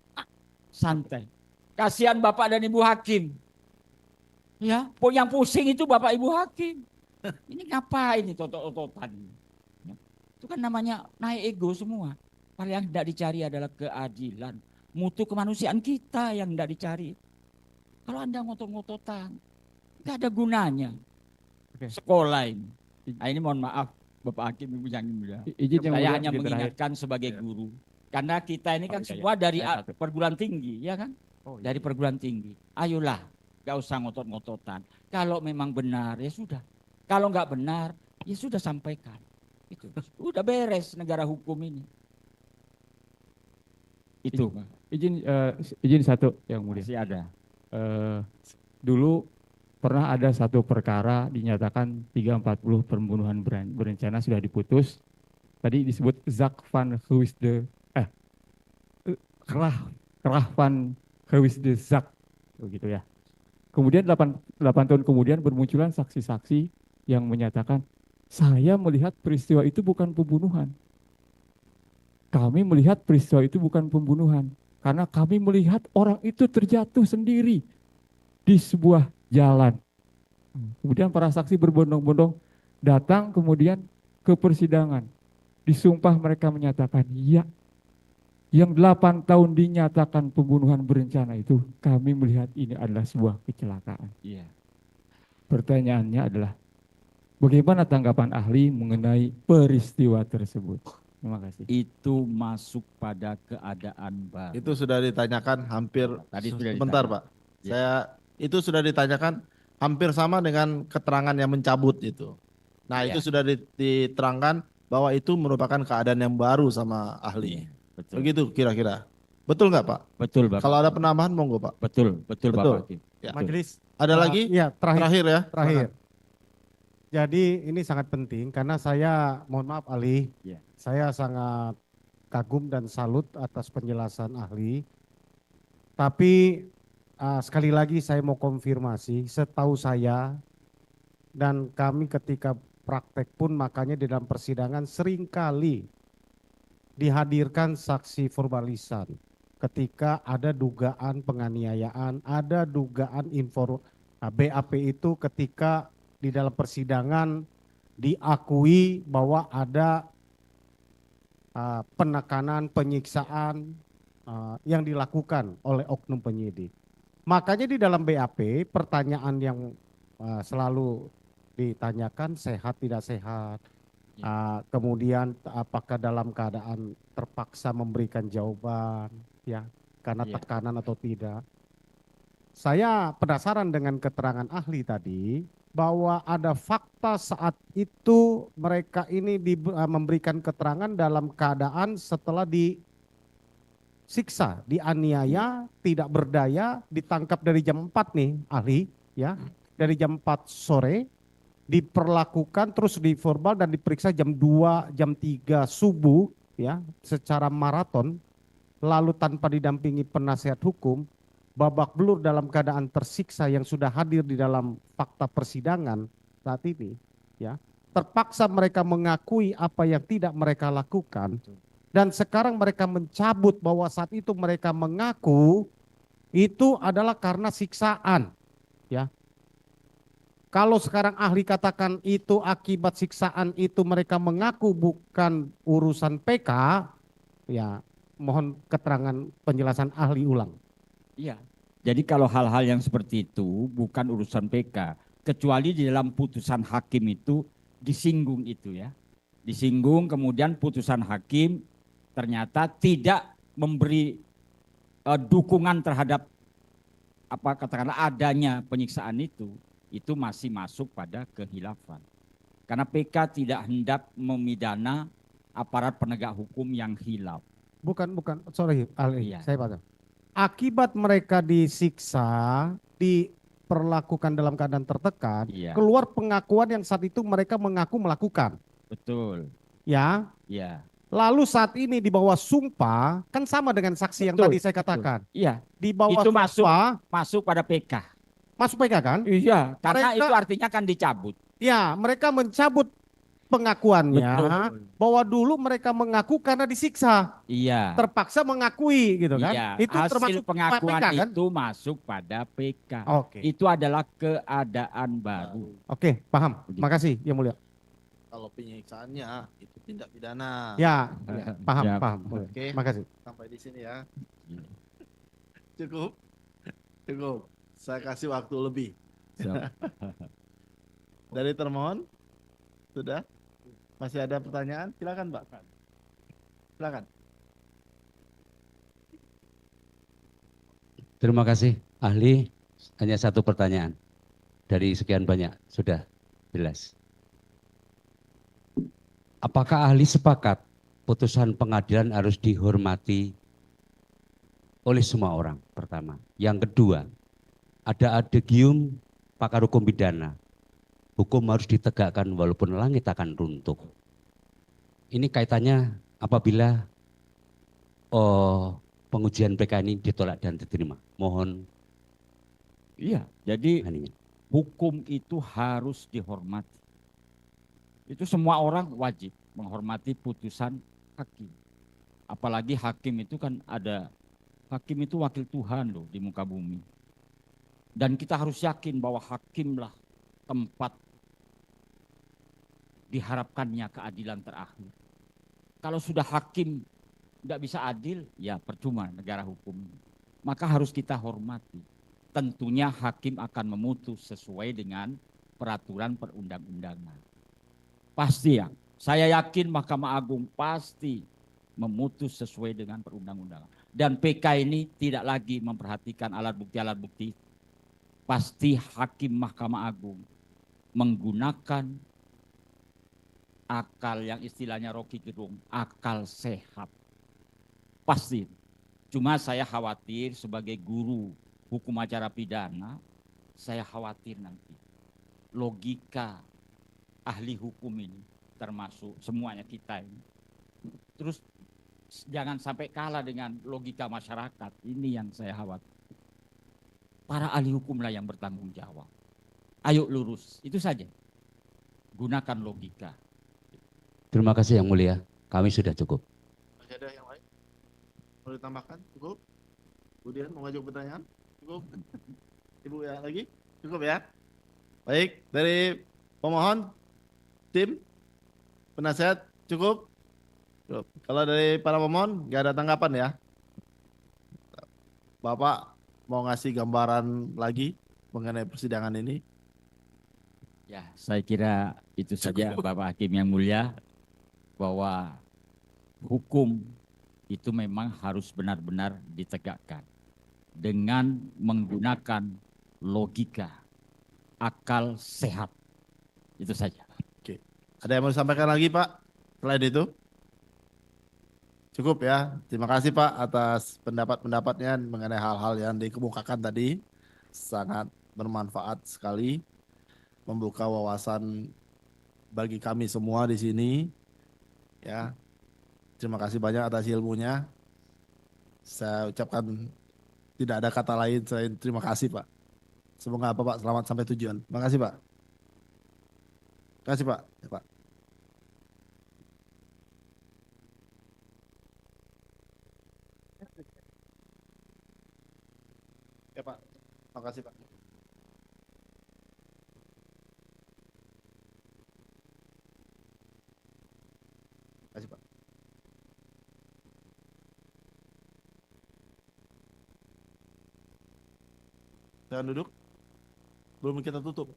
Santai. Kasihan Bapak dan Ibu Hakim. Ya, yang pusing itu Bapak Ibu Hakim. Ini ngapain ini otot-ototan? Ya, itu kan namanya naik ego semua. Paling yang tidak dicari adalah keadilan. Mutu kemanusiaan kita yang tidak dicari. Kalau Anda ngotot-ngototan, nggak ada gunanya. Sekolah ini. Nah, ini mohon maaf Bapak Hakim, Ibu yang mulia. Saya hanya mengingatkan sebagai guru. Karena kita ini kan semua dari perguruan tinggi, ya kan? Dari perguruan tinggi. Ayolah, gak usah ngotot-ngototan. Kalau memang benar, ya sudah. Kalau nggak benar, ya sudah sampaikan. Itu udah beres negara hukum ini. Itu. Izin satu yang mulia. Masih ada. Dulu pernah ada satu perkara dinyatakan 340 pembunuhan berencana sudah diputus. Tadi disebut Zak van Heusden Krah van Heusden Zak begitu ya. Kemudian 8 tahun kemudian bermunculan saksi-saksi yang menyatakan saya melihat peristiwa itu bukan pembunuhan. Kami melihat peristiwa itu bukan pembunuhan karena kami melihat orang itu terjatuh sendiri di sebuah jalan. Kemudian para saksi berbondong-bondong datang kemudian ke persidangan. Disumpah mereka menyatakan, iya, yang 8 tahun dinyatakan pembunuhan berencana itu, kami melihat ini adalah sebuah kecelakaan. Iya. Pertanyaannya adalah, Bagaimana tanggapan ahli mengenai peristiwa tersebut? Terima kasih. Itu masuk pada keadaan baru. Itu sudah ditanyakan hampir Tadi sudah sebentar ditanya. Pak. Ya. Saya itu sudah ditanyakan hampir sama dengan keterangan yang mencabut itu. Nah, Ya. itu sudah diterangkan bahwa itu merupakan keadaan yang baru sama ahli. Betul. Begitu kira-kira. Betul nggak Pak? Betul, Bapak. Kalau ada penambahan monggo Pak. Betul, betul, Betul. Bapak Hakim. Ya. Majelis. Ada lagi? Ya, Terakhir ya. Terakhir. Jadi ini sangat penting karena saya, mohon maaf ahli, Ya. saya sangat kagum dan salut atas penjelasan ahli. Tapi sekali lagi saya mau konfirmasi, setahu saya dan kami ketika praktek pun makanya di dalam persidangan seringkali dihadirkan saksi verbalisan ketika ada dugaan penganiayaan, ada dugaan BAP itu ketika di dalam persidangan diakui bahwa ada penekanan, penyiksaan yang dilakukan oleh oknum penyidik. Makanya di dalam BAP pertanyaan yang selalu ditanyakan sehat tidak sehat, kemudian apakah dalam keadaan terpaksa memberikan jawaban ya karena Ya. tekanan atau tidak. Saya penasaran dengan keterangan ahli tadi bahwa ada fakta saat itu mereka ini memberikan keterangan dalam keadaan setelah disiksa, dianiaya, tidak berdaya, ditangkap dari jam 4 nih ahli ya, dari jam 4 sore, diperlakukan terus diverbal dan diperiksa jam 2, jam 3 subuh ya, secara maraton, lalu tanpa didampingi penasihat hukum, babak belur dalam keadaan tersiksa yang sudah hadir di dalam fakta persidangan saat ini ya, terpaksa mereka mengakui apa yang tidak mereka lakukan dan sekarang mereka mencabut bahwa saat itu mereka mengaku itu adalah karena siksaan ya. Kalau sekarang ahli katakan itu akibat siksaan itu mereka mengaku bukan urusan PK ya, mohon keterangan penjelasan ahli ulang. Iya. Jadi kalau hal-hal yang seperti itu bukan urusan PK, kecuali di dalam putusan hakim itu disinggung itu ya. Disinggung kemudian putusan hakim ternyata tidak memberi dukungan terhadap apa katakanlah adanya penyiksaan itu masih masuk pada kehilafan. Karena PK tidak hendak memidana aparat penegak hukum yang hilaf. Bukan, sorry ahli, Iya. saya paham. Akibat mereka disiksa, diperlakukan dalam keadaan tertekan, Iya. keluar pengakuan yang saat itu mereka mengaku melakukan. Betul. Ya, Ya. lalu saat ini di bawah sumpah, kan sama dengan saksi yang Betul, tadi saya katakan. Iya. Di bawah Itu sumpah, masuk pada PK. masuk PK kan? Iya. Karena Mereka- itu artinya kan dicabut. Ya, mereka mencabut pengakuannya Betul. bahwa dulu mereka mengaku karena disiksa, Iya. terpaksa mengakui gitu kan? Iya. Itu Hasil termasuk pengakuan PK kan? itu masuk pada PK. Oke. Itu adalah keadaan baru. Oke, paham. Begitu. Makasih, Yang Mulia. Kalau penyiksaannya itu tindak pidana. Ya, paham, Ya. paham. Oke. Makasih. Sampai di sini ya. Cukup. Cukup. Saya kasih waktu lebih. Siap. Dari termohon sudah? Masih ada pertanyaan? Silakan, Pak. Silakan. Terima kasih ahli. Hanya satu pertanyaan dari sekian banyak, sudah jelas. Apakah ahli sepakat putusan pengadilan harus dihormati oleh semua orang? Pertama. Yang kedua, ada adegium pakar hukum pidana. Hukum harus ditegakkan walaupun langit akan runtuh. Ini kaitannya apabila pengujian PK ini ditolak dan diterima. Mohon Iya. Jadi aninya. hukum itu harus dihormati. Itu semua orang wajib menghormati putusan hakim. Apalagi hakim itu kan hakim itu wakil Tuhan loh di muka bumi. Dan kita harus yakin bahwa hakimlah tempat diharapkannya keadilan terakhir. Kalau sudah hakim tidak bisa adil, ya percuma negara hukum. Maka harus kita hormati. Tentunya hakim akan memutus sesuai dengan peraturan perundang-undangan. Pasti ya. Saya yakin Mahkamah Agung pasti memutus sesuai dengan perundang-undangan. Dan PK ini tidak lagi memperhatikan alat bukti. Pasti hakim Mahkamah Agung menggunakan akal yang istilahnya Rocky Gerung, akal sehat. Pasti. Cuma saya khawatir sebagai guru hukum acara pidana, saya khawatir nanti logika ahli hukum ini, termasuk semuanya kita ini, terus jangan sampai kalah dengan logika masyarakat. Ini yang saya khawatir. Para ahli hukumlah yang bertanggung jawab. Ayo lurus, itu saja. Gunakan logika. Terima kasih Yang Mulia, kami sudah cukup. Masih ada yang lain? Mau ditambahkan? Cukup? Kemudian mau maju pertanyaan? Cukup? Ibu yang lagi? Cukup ya? Baik, dari pemohon, tim, penasihat, cukup? Cukup. Kalau dari para pemohon, nggak ada tanggapan ya? Bapak mau ngasih gambaran lagi mengenai persidangan ini? Ya, saya kira itu saja Bapak Hakim yang mulia, bahwa hukum itu memang harus benar-benar ditegakkan dengan menggunakan logika, akal sehat. Itu saja. Oke. Ada yang mau disampaikan lagi Pak? Selain itu? Cukup ya. Terima kasih Pak atas pendapat-pendapatnya mengenai hal-hal yang dikemukakan tadi. Sangat bermanfaat sekali. Membuka wawasan bagi kami semua di sini. Ya. Terima kasih banyak atas ilmunya. Saya ucapkan tidak ada kata lain selain terima kasih Pak. Semoga Bapak selamat sampai tujuan. Terima kasih Pak. Terima kasih Pak. Ya, Pak. Ya Pak. Terima kasih Pak. Terima kasih Pak. Jangan duduk. Belum kita tutup.